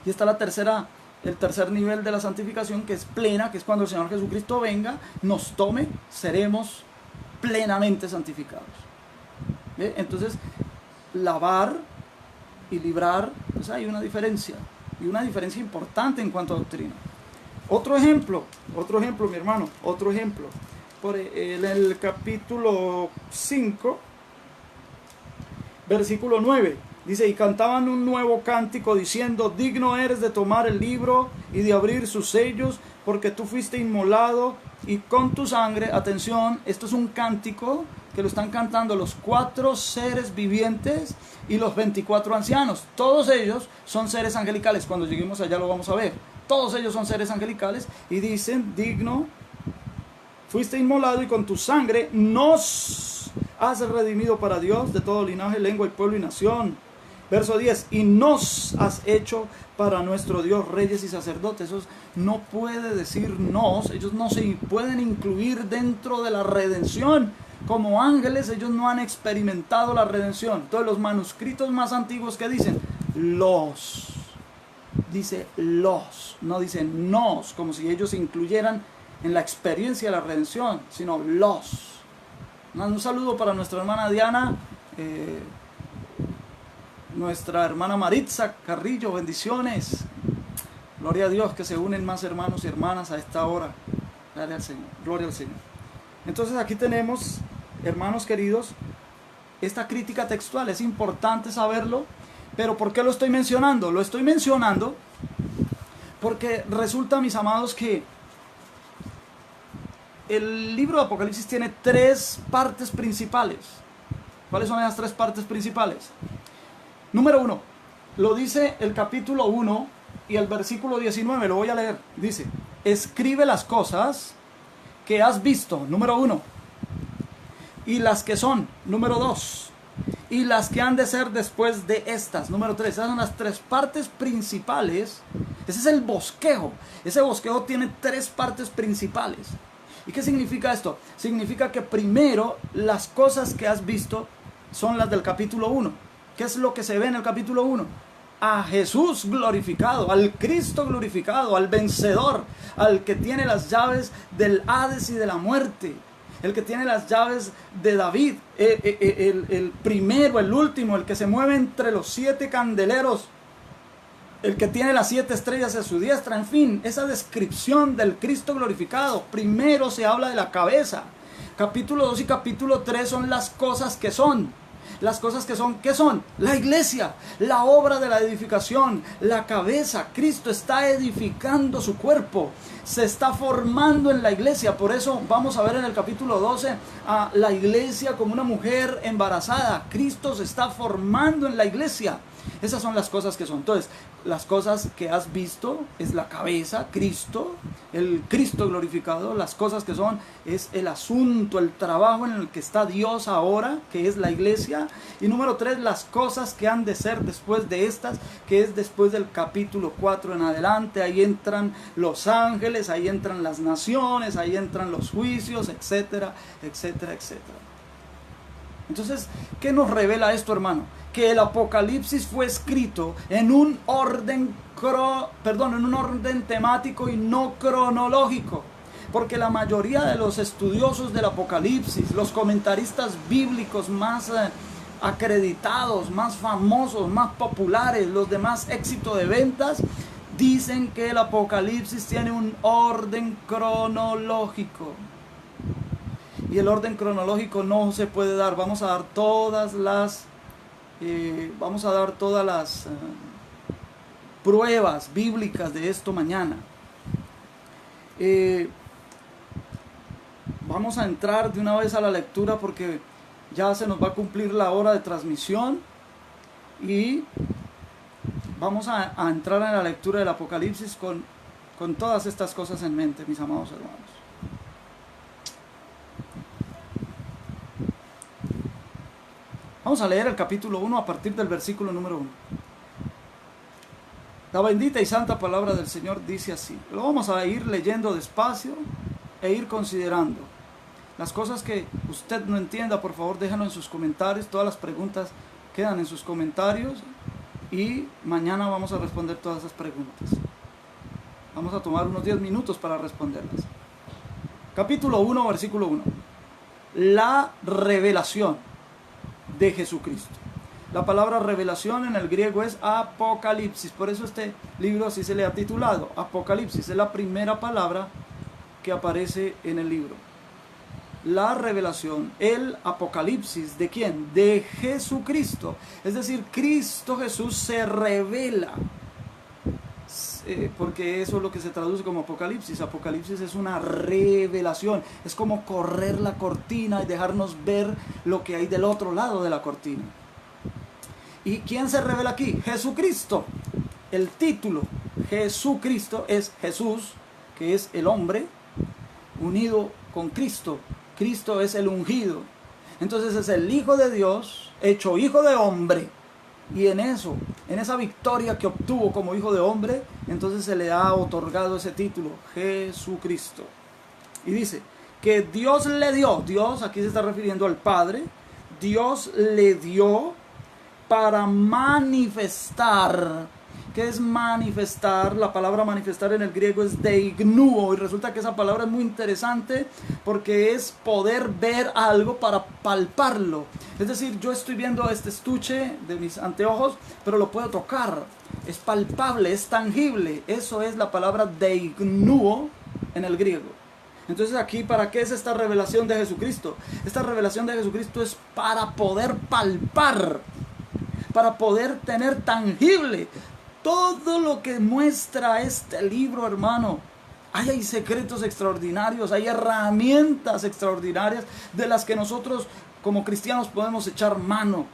Y está el tercer nivel de la santificación, que es plena, que es cuando el Señor Jesucristo venga, nos tome, seremos plenamente santificados. ¿Ve? Entonces, lavar y librar, pues hay una diferencia, y una diferencia importante en cuanto a doctrina. Otro ejemplo, Otro ejemplo, mi hermano, otro ejemplo. En el capítulo 5, versículo 9, dice: y cantaban un nuevo cántico diciendo: digno eres de tomar el libro y de abrir sus sellos, porque tú fuiste inmolado y con tu sangre. Atención, esto es un cántico que lo están cantando los 4 seres vivientes y los 24 ancianos. Todos ellos son seres angelicales. Cuando lleguemos allá lo vamos a ver. Todos ellos son seres angelicales y dicen: digno fuiste inmolado y con tu sangre nos has redimido para Dios de todo linaje, lengua y pueblo y nación. Verso 10, y nos has hecho para nuestro Dios reyes y sacerdotes. Eso no puede decir nos, ellos no se pueden incluir dentro de la redención. Como ángeles ellos no han experimentado la redención. Entonces los manuscritos más antiguos que dicen los, dice los, no dice nos, como si ellos se incluyeran en la experiencia de la redención, sino los. Un saludo para nuestra hermana Diana, nuestra hermana Maritza Carrillo, bendiciones. Gloria a Dios que se unen más hermanos y hermanas a esta hora. Gloria al Señor, gloria al Señor. Entonces aquí tenemos, hermanos queridos, esta crítica textual. Es importante saberlo, pero ¿por qué lo estoy mencionando? Lo estoy mencionando porque resulta, mis amados, que el libro de Apocalipsis tiene 3 partes principales. ¿Cuáles son esas 3 partes principales? Número 1, lo dice el capítulo 1 y el versículo 19, lo voy a leer. Dice: escribe las cosas que has visto, número 1, y las que son, número 2, y las que han de ser después de estas, número 3. Esas son las 3 partes principales. Ese es el bosquejo. Ese bosquejo tiene 3 partes principales. ¿Y qué significa esto? Significa que primero las cosas que has visto son las del capítulo 1. ¿Qué es lo que se ve en el capítulo 1? A Jesús glorificado, al Cristo glorificado, al vencedor, al que tiene las llaves del Hades y de la muerte, el que tiene las llaves de David, el primero, el último, el que se mueve entre los 7 candeleros, el que tiene las 7 estrellas a su diestra. En fin, esa descripción del Cristo glorificado. Primero se habla de la cabeza. Capítulo 2 y capítulo 3 son las cosas que son. Las cosas que son, ¿qué son? La iglesia, la obra de la edificación, la cabeza. Cristo está edificando su cuerpo, se está formando en la iglesia. Por eso vamos a ver en el capítulo 12 a la iglesia como una mujer embarazada. Cristo se está formando en la iglesia. Esas son las cosas que son. Entonces, las cosas que has visto es la cabeza, Cristo, el Cristo glorificado. Las cosas que son es el asunto, el trabajo en el que está Dios ahora, que es la iglesia. Y número 3, las cosas que han de ser después de estas, que es después del capítulo 4 en adelante. Ahí entran los ángeles, ahí entran las naciones, ahí entran los juicios, etcétera, etcétera, etcétera. Entonces, ¿qué nos revela esto, hermano? Que el Apocalipsis fue escrito en un orden temático y no cronológico. Porque la mayoría de los estudiosos del Apocalipsis, los comentaristas bíblicos más acreditados, más famosos, más populares, los de más éxito de ventas, dicen que el Apocalipsis tiene un orden cronológico. Y el orden cronológico no se puede dar. Vamos a dar todas las pruebas bíblicas de esto mañana. Vamos a entrar de una vez a la lectura porque ya se nos va a cumplir la hora de transmisión. Y vamos a entrar en la lectura del Apocalipsis con todas estas cosas en mente, mis amados hermanos. Vamos a leer el capítulo 1 a partir del versículo número 1. La bendita y santa palabra del Señor dice así. Lo vamos a ir leyendo despacio e ir considerando. Las cosas que usted no entienda, por favor, déjenlo en sus comentarios. Todas las preguntas quedan en sus comentarios y mañana vamos a responder todas esas preguntas. Vamos a tomar unos 10 minutos para responderlas. Capítulo 1, versículo 1. La revelación de Jesucristo. La palabra revelación en el griego es apocalipsis. Por eso este libro así se le ha titulado Apocalipsis. Es la primera palabra que aparece en el libro. La revelación, el apocalipsis, ¿de quién? De Jesucristo. Es decir, Cristo Jesús se revela, porque eso es lo que se traduce como apocalipsis. Apocalipsis es una revelación, es como correr la cortina y dejarnos ver lo que hay del otro lado de la cortina. ¿Y quién se revela aquí? Jesucristo. El título, Jesucristo, es Jesús, que es el hombre, unido con Cristo. Cristo es el ungido. Entonces es el Hijo de Dios, hecho hijo de hombre. Y en eso, en esa victoria que obtuvo como hijo de hombre, entonces se le ha otorgado ese título, Jesucristo. Y dice que Dios le dio, Dios aquí se está refiriendo al Padre, Dios le dio para manifestar. ¿Qué es manifestar? La palabra manifestar en el griego es deignuo, y resulta que esa palabra es muy interesante porque es poder ver algo para palparlo. Es decir, yo estoy viendo este estuche de mis anteojos, pero lo puedo tocar. Es palpable, es tangible. Eso es la palabra deignuo en el griego. Entonces aquí, ¿para qué es esta revelación de Jesucristo? Esta revelación de Jesucristo es para poder palpar, para poder tener tangible todo lo que muestra este libro, hermano. Hay secretos extraordinarios, hay herramientas extraordinarias de las que nosotros como cristianos podemos echar mano.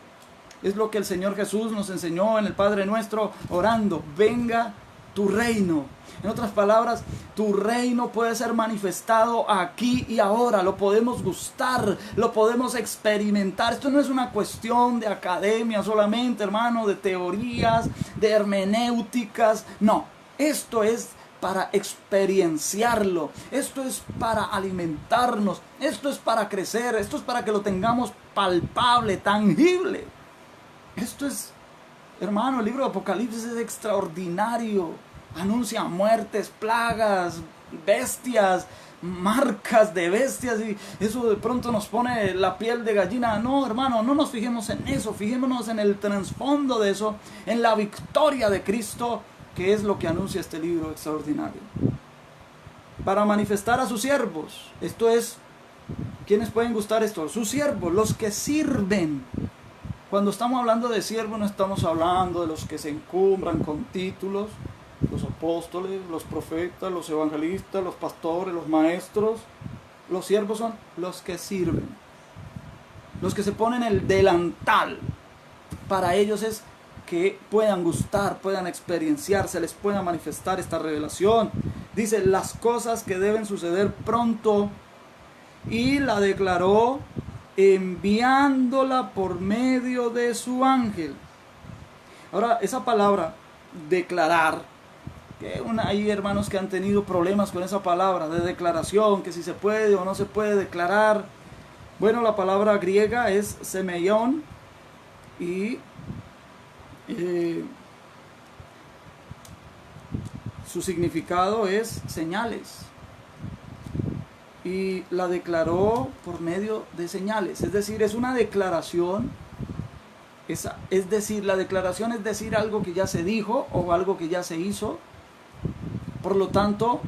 Es lo que el Señor Jesús nos enseñó en el Padre Nuestro, orando: venga tu reino. En otras palabras, tu reino puede ser manifestado aquí y ahora. Lo podemos gustar, lo podemos experimentar. Esto no es una cuestión de academia solamente, hermano, de teorías, de hermenéuticas. No, esto es para experienciarlo. Esto es para alimentarnos. Esto es para crecer. Esto es para que lo tengamos palpable, tangible. Esto es, hermano, el libro de Apocalipsis es extraordinario. Anuncia muertes, plagas, bestias, marcas de bestias, y eso de pronto nos pone la piel de gallina. No, hermano, no nos fijemos en eso, fijémonos en el trasfondo de eso, en la victoria de Cristo, que es lo que anuncia este libro extraordinario. Para manifestar a sus siervos, esto es, ¿quiénes pueden gustar esto? Sus siervos, los que sirven. Cuando estamos hablando de siervos, no estamos hablando de los que se encumbran con títulos, los apóstoles, los profetas, los evangelistas, los pastores, los maestros. Los siervos son los que sirven, los que se ponen el delantal. Para ellos es que puedan gustar, puedan experienciar, se les pueda manifestar esta revelación. Dice las cosas que deben suceder pronto, y la declaró enviándola por medio de su ángel. Ahora, esa palabra declarar, que hay hermanos que han tenido problemas con esa palabra de declaración, que si se puede o no se puede declarar. Bueno, la palabra griega es semeion, y su significado es señales, y la declaró por medio de señales. Es decir, es una declaración. Es decir, la declaración es decir algo que ya se dijo o algo que ya se hizo. Por lo tanto,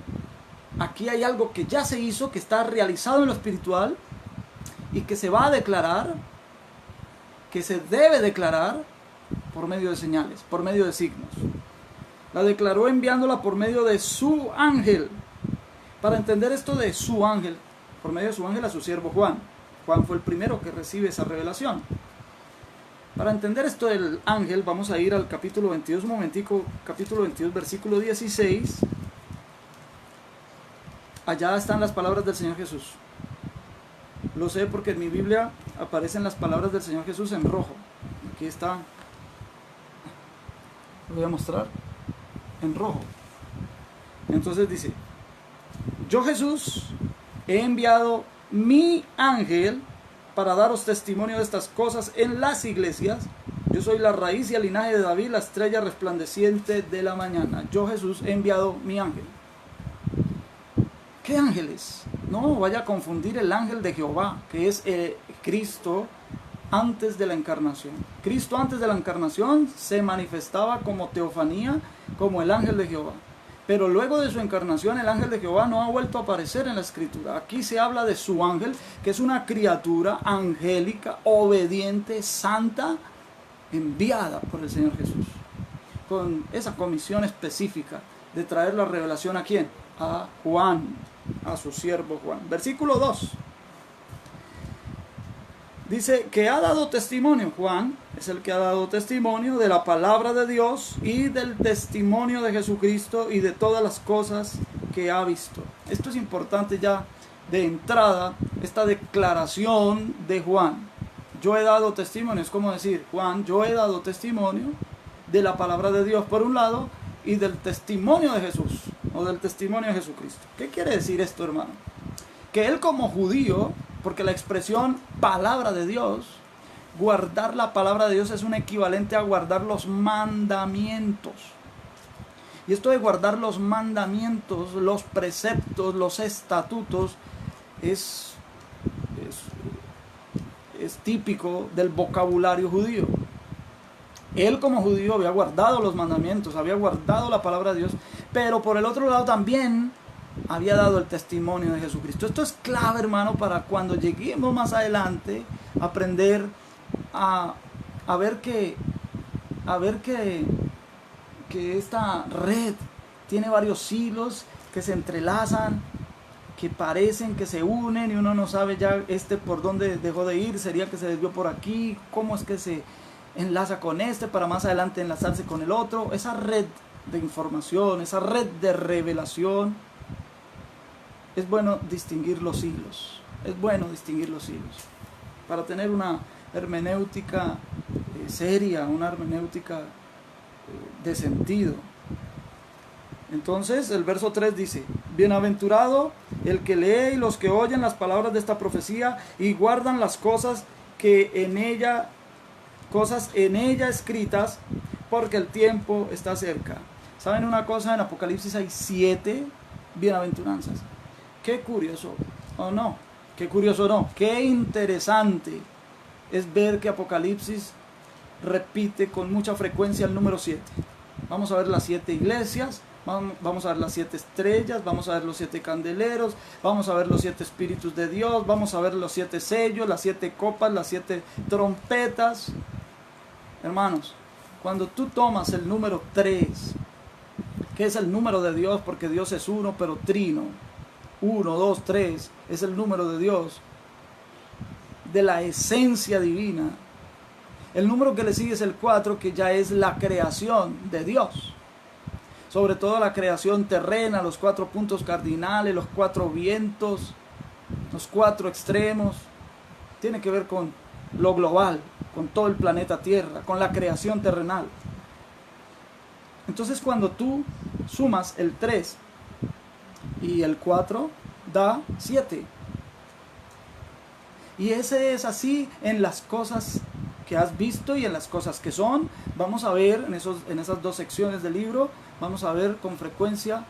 aquí hay algo que ya se hizo, que está realizado en lo espiritual y que se va a declarar, que se debe declarar por medio de señales, por medio de signos. La declaró enviándola por medio de su ángel. Para entender esto de su ángel, por medio de su ángel, a su siervo Juan. Juan fue el primero que recibe esa revelación. Para entender esto del ángel, vamos a ir al capítulo 22, un momentico, capítulo 22, versículo 16. Allá están las palabras del Señor Jesús. Lo sé porque en mi Biblia aparecen las palabras del Señor Jesús en rojo. Aquí está. Lo voy a mostrar en rojo. Entonces dice: yo, Jesús, he enviado mi ángel para daros testimonio de estas cosas en las iglesias. Yo soy la raíz y el linaje de David, la estrella resplandeciente de la mañana. Yo, Jesús, he enviado mi ángel. ¿Qué ángeles? No vaya a confundir el ángel de Jehová, que es Cristo antes de la encarnación. Cristo antes de la encarnación se manifestaba como teofanía, como el ángel de Jehová. Pero luego de su encarnación, el ángel de Jehová no ha vuelto a aparecer en la escritura. Aquí se habla de su ángel, que es una criatura angélica, obediente, santa, enviada por el Señor Jesús, con esa comisión específica de traer la revelación ¿a quién? A Juan, a su siervo Juan. Versículo 2. Dice que ha dado testimonio, Juan es el que ha dado testimonio de la palabra de Dios y del testimonio de Jesucristo y de todas las cosas que ha visto. Esto es importante ya de entrada, esta declaración de Juan. Yo he dado testimonio, es como decir, Juan, yo he dado testimonio de la palabra de Dios por un lado y del testimonio de Jesús o del testimonio de Jesucristo. ¿Qué quiere decir esto, hermano? Que él como judío, porque la expresión palabra de Dios, guardar la palabra de Dios es un equivalente a guardar los mandamientos. Y esto de guardar los mandamientos, los preceptos, los estatutos, es típico del vocabulario judío. Él como judío había guardado los mandamientos, había guardado la palabra de Dios, pero por el otro lado también había dado el testimonio de Jesucristo. Esto es clave, hermano, para cuando lleguemos más adelante a aprender a ver que esta red tiene varios hilos que se entrelazan, que parecen que se unen y uno no sabe ya por dónde dejó de ir, sería que se desvió por aquí, cómo es que se enlaza con para más adelante enlazarse con el otro. Esa red de información, esa red de revelación, es bueno distinguir los hilos, para tener una hermenéutica seria, una hermenéutica de sentido. Entonces el verso 3 dice: bienaventurado el que lee y los que oyen las palabras de esta profecía y guardan las cosas en ella escritas, porque el tiempo está cerca. ¿Saben una cosa? En Apocalipsis hay 7 bienaventuranzas. Qué curioso, ¿o no? Qué interesante es ver que Apocalipsis repite con mucha frecuencia el número 7. Vamos a ver las 7 iglesias, vamos a ver las 7 estrellas, vamos a ver los 7 candeleros, vamos a ver los 7 espíritus de Dios, vamos a ver los 7 sellos, las 7 copas, las 7 trompetas. Hermanos, cuando tú tomas el número 3, que es el número de Dios, porque Dios es uno, pero trino, 1, 2, 3, es el número de Dios, de la esencia divina. El número que le sigue es el 4, que ya es la creación de Dios. Sobre todo la creación terrena, los 4 puntos cardinales, los 4 vientos, los 4 extremos. Tiene que ver con lo global, con todo el planeta Tierra, con la creación terrenal. Entonces cuando tú sumas el 3 y el 4, da 7. Y ese es así en las cosas que has visto y en las cosas que son. Vamos a ver en esas 2 secciones del libro, vamos a ver con frecuencia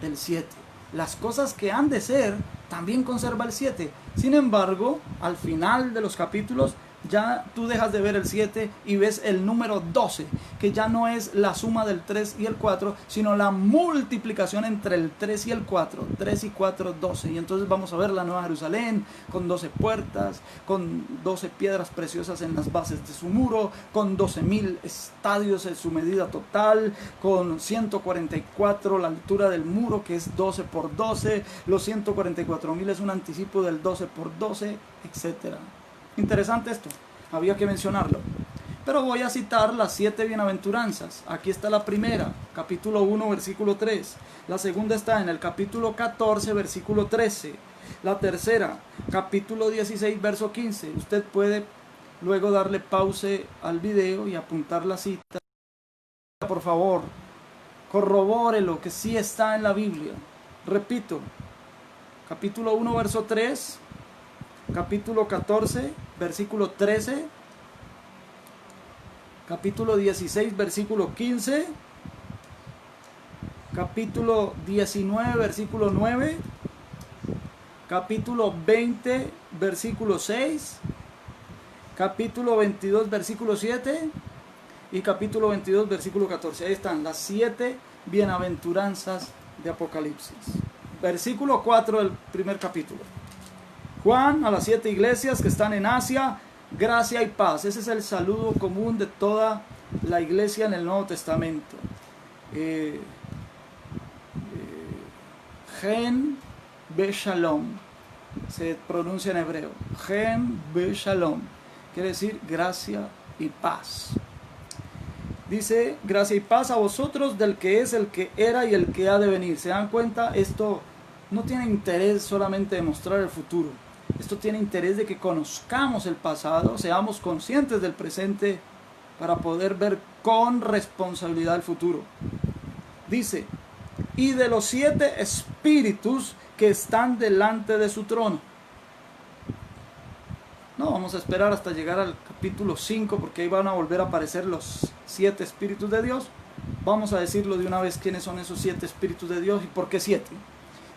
el 7. Las cosas que han de ser, también conserva el 7. Sin embargo, al final de los capítulos, ya tú dejas de ver el 7 y ves el número 12, que ya no es la suma del 3 y el 4, sino la multiplicación entre el 3 y el 4. 3 y 4, 12. Y entonces vamos a ver la Nueva Jerusalén con 12 puertas, con 12 piedras preciosas en las bases de su muro, con 12,000 estadios en su medida total, con 144 la altura del muro, que es 12 por 12. Los 144,000 es un anticipo del 12 por 12, etc. Interesante esto, había que mencionarlo. Pero voy a citar las 7 bienaventuranzas. Aquí está la primera, capítulo 1, versículo 3. La segunda está en el capítulo 14, versículo 13. La tercera, capítulo 16, verso 15. Usted puede luego darle pause al video y apuntar la cita. Por favor, corrobórelo que sí está en la Biblia. Repito, capítulo 1, verso 3. Capítulo 14, versículo 13, capítulo 16, versículo 15, capítulo 19, versículo 9, capítulo 20, versículo 6, capítulo 22, versículo 7 y capítulo 22, versículo 14. Ahí están las 7 bienaventuranzas de Apocalipsis. Versículo 4 del primer capítulo. Juan, a las 7 iglesias que están en Asia, gracia y paz. Ese es el saludo común de toda la iglesia en el Nuevo Testamento. Gen be shalom, se pronuncia en hebreo. Gen be shalom, quiere decir gracia y paz. Dice, gracia y paz a vosotros del que es, el que era y el que ha de venir. ¿Se dan cuenta? Esto no tiene interés solamente de mostrar el futuro. Esto tiene interés de que conozcamos el pasado, seamos conscientes del presente para poder ver con responsabilidad el futuro. Dice, y de los 7 espíritus que están delante de su trono. No vamos a esperar hasta llegar al capítulo 5 porque ahí van a volver a aparecer los 7 espíritus de Dios. Vamos a decirlo de una vez quiénes son esos 7 espíritus de Dios y por qué 7.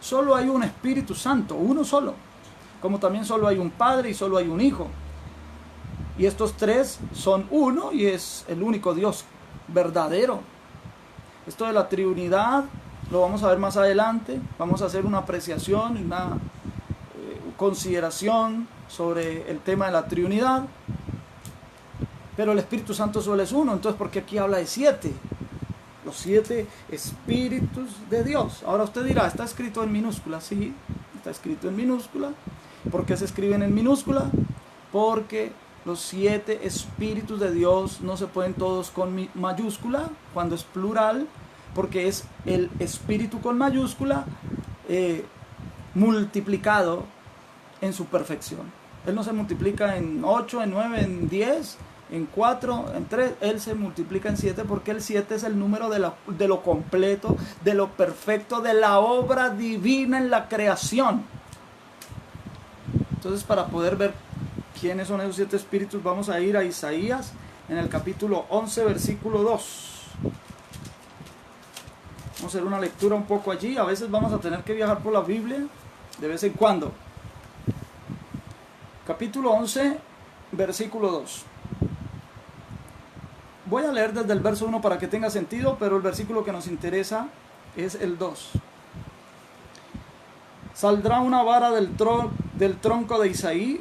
Solo hay un Espíritu Santo, uno solo. Como también solo hay un Padre y solo hay un Hijo. Y estos 3 son uno y es el único Dios verdadero. Esto de la Trinidad lo vamos a ver más adelante. Vamos a hacer una apreciación y una consideración sobre el tema de la Trinidad. Pero el Espíritu Santo solo es uno. Entonces, ¿por qué aquí habla de 7? Los 7 espíritus de Dios. Ahora usted dirá, ¿está escrito en minúscula? Sí, está escrito en minúscula. ¿Por qué se escriben en minúscula? Porque los 7 espíritus de Dios no se pueden todos con mayúscula cuando es plural, porque es el espíritu con mayúscula multiplicado en su perfección. Él no se multiplica en 8, en 9, en 10, en 4, en 3. Él se multiplica en 7 porque el 7 es el número de lo completo, de lo perfecto, de la obra divina en la creación. Entonces, para poder ver quiénes son esos 7 espíritus, vamos a ir a Isaías en el capítulo 11, versículo 2. Vamos a hacer una lectura un poco allí. A veces vamos a tener que viajar por la Biblia, de vez en cuando. Capítulo 11, versículo 2. Voy a leer desde el verso 1 para que tenga sentido, pero el versículo que nos interesa es el 2. Saldrá una vara del tronco de Isaí,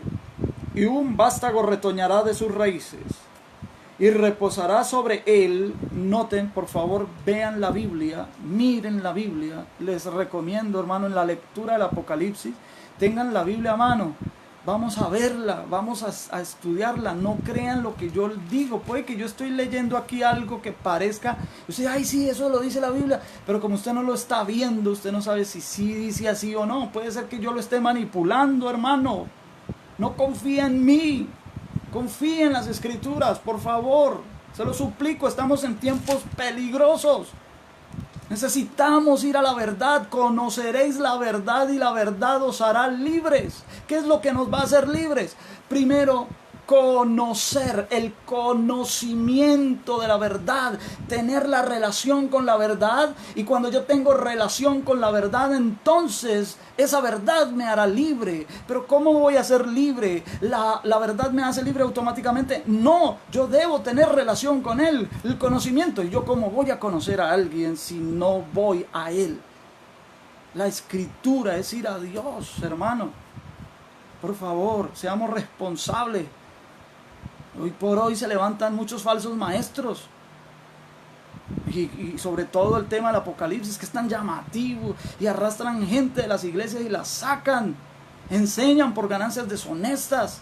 y un vástago retoñará de sus raíces, y reposará sobre él. Noten, por favor, vean la Biblia, miren la Biblia. Les recomiendo, hermano, en la lectura del Apocalipsis, tengan la Biblia a mano. Vamos a verla, vamos a estudiarla. No crean lo que yo digo. Puede que yo estoy leyendo aquí algo que parezca, usted, ay, sí, eso lo dice la Biblia, pero como usted no lo está viendo, usted no sabe si sí dice así o no. Puede ser que yo lo esté manipulando, hermano. No confía en mí, confía en las Escrituras, por favor. Se lo suplico, estamos en tiempos peligrosos. Necesitamos ir a la verdad. Conoceréis la verdad y la verdad os hará libres. ¿Qué es lo que nos va a hacer libres? Primero, conocer, el conocimiento de la verdad, tener la relación con la verdad. Y cuando yo tengo relación con la verdad, entonces esa verdad me hará libre. Pero ¿cómo voy a ser libre? ¿La verdad me hace libre automáticamente? No, yo debo tener relación con él, el conocimiento. ¿Y yo cómo voy a conocer a alguien si no voy a él? La Escritura es ir a Dios, hermano. Por favor, seamos responsables. Hoy por hoy se levantan muchos falsos maestros. Y sobre todo el tema del Apocalipsis, que es tan llamativo, y arrastran gente de las iglesias y las sacan. Enseñan por ganancias deshonestas.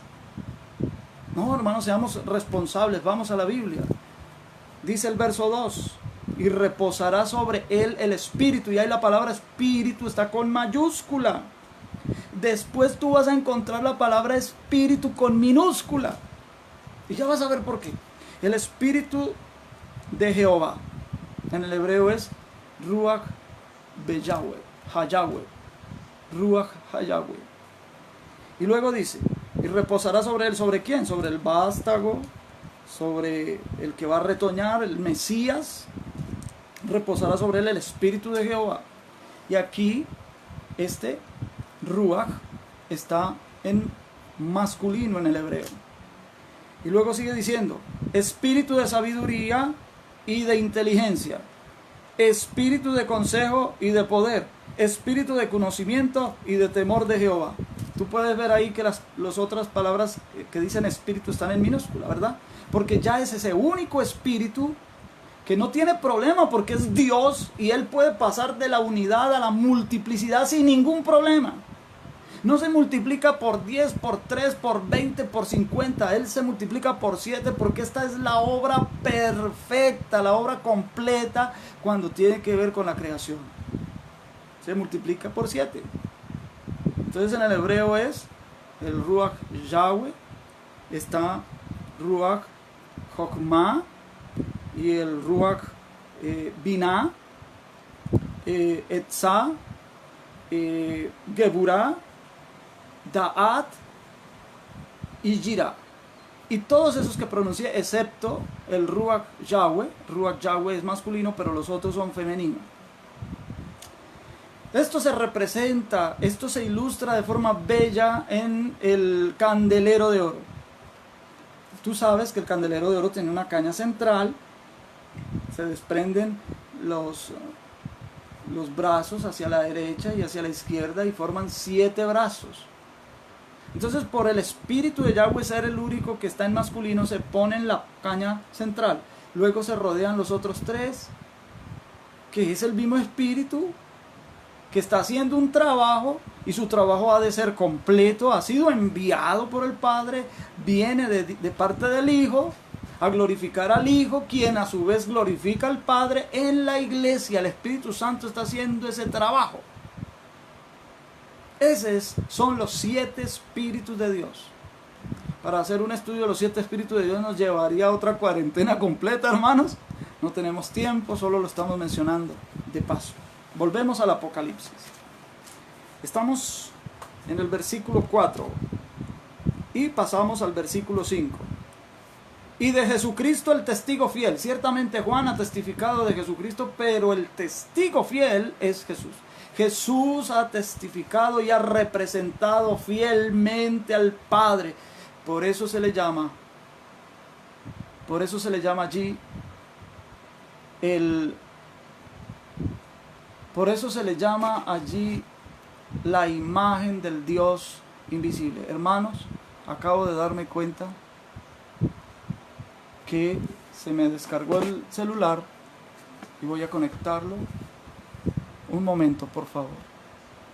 No, hermanos, seamos responsables. Vamos a la Biblia. Dice el verso 2. Y reposará sobre él el Espíritu. Y ahí la palabra Espíritu está con mayúscula. Después tú vas a encontrar la palabra Espíritu con minúscula. Y ya vas a ver por qué. El Espíritu de Jehová, en el hebreo es Ruach Beyahweh, Hayahweh, Ruach Hayahweh. Y luego dice, y reposará sobre él. ¿Sobre quién? Sobre el vástago, sobre el que va a retoñar, el Mesías. Reposará sobre él el Espíritu de Jehová. Y aquí este Ruach está en masculino en el hebreo. Y luego sigue diciendo, espíritu de sabiduría y de inteligencia. espíritu de consejo y de poder, espíritu de conocimiento y de temor de Jehová. Tú puedes ver ahí que las otras palabras que dicen espíritu están en minúscula, ¿verdad? Porque ya es ese único espíritu que no tiene problema porque es Dios y Él puede pasar de la unidad a la multiplicidad sin ningún problema. No se multiplica por 10, por 3, por 20, por 50. Él se multiplica por 7 porque esta es la obra perfecta, la obra completa cuando tiene que ver con la creación. Se multiplica por 7. Entonces en el hebreo es el Ruach Yahweh, está Ruach Chokmah y el Ruach Binah, Etzah, Geburah, Da'at y Jirah. Y todos esos que pronuncié, excepto el Ruach Yahweh. Ruach Yahweh es masculino, pero los otros son femeninos. Esto se representa, esto se ilustra de forma bella en el candelero de oro. Tú sabes que el candelero de oro tiene una caña central, se desprenden los brazos hacia la derecha y hacia la izquierda y forman 7 brazos. Entonces, por el espíritu de Yahweh ser el único que está en masculino, se pone en la caña central. Luego se rodean los otros 3, que es el mismo espíritu que está haciendo un trabajo, y su trabajo ha de ser completo, ha sido enviado por el Padre, viene de parte del Hijo a glorificar al Hijo, quien a su vez glorifica al Padre en la iglesia. El Espíritu Santo está haciendo ese trabajo. Esos son los 7 espíritus de Dios. Para hacer un estudio de los 7 espíritus de Dios nos llevaría otra cuarentena completa, hermanos. No tenemos tiempo, solo lo estamos mencionando de paso. Volvemos al Apocalipsis. Estamos en el versículo 4 y pasamos al versículo 5. Y de Jesucristo el testigo fiel. Ciertamente Juan ha testificado de Jesucristo, pero el testigo fiel es Jesús. Jesús ha testificado y ha representado fielmente al Padre. Por eso se le llama allí por eso se le llama allí la imagen del Dios invisible. Hermanos, acabo de darme cuenta que se me descargó el celular y voy a conectarlo. Un momento, por favor.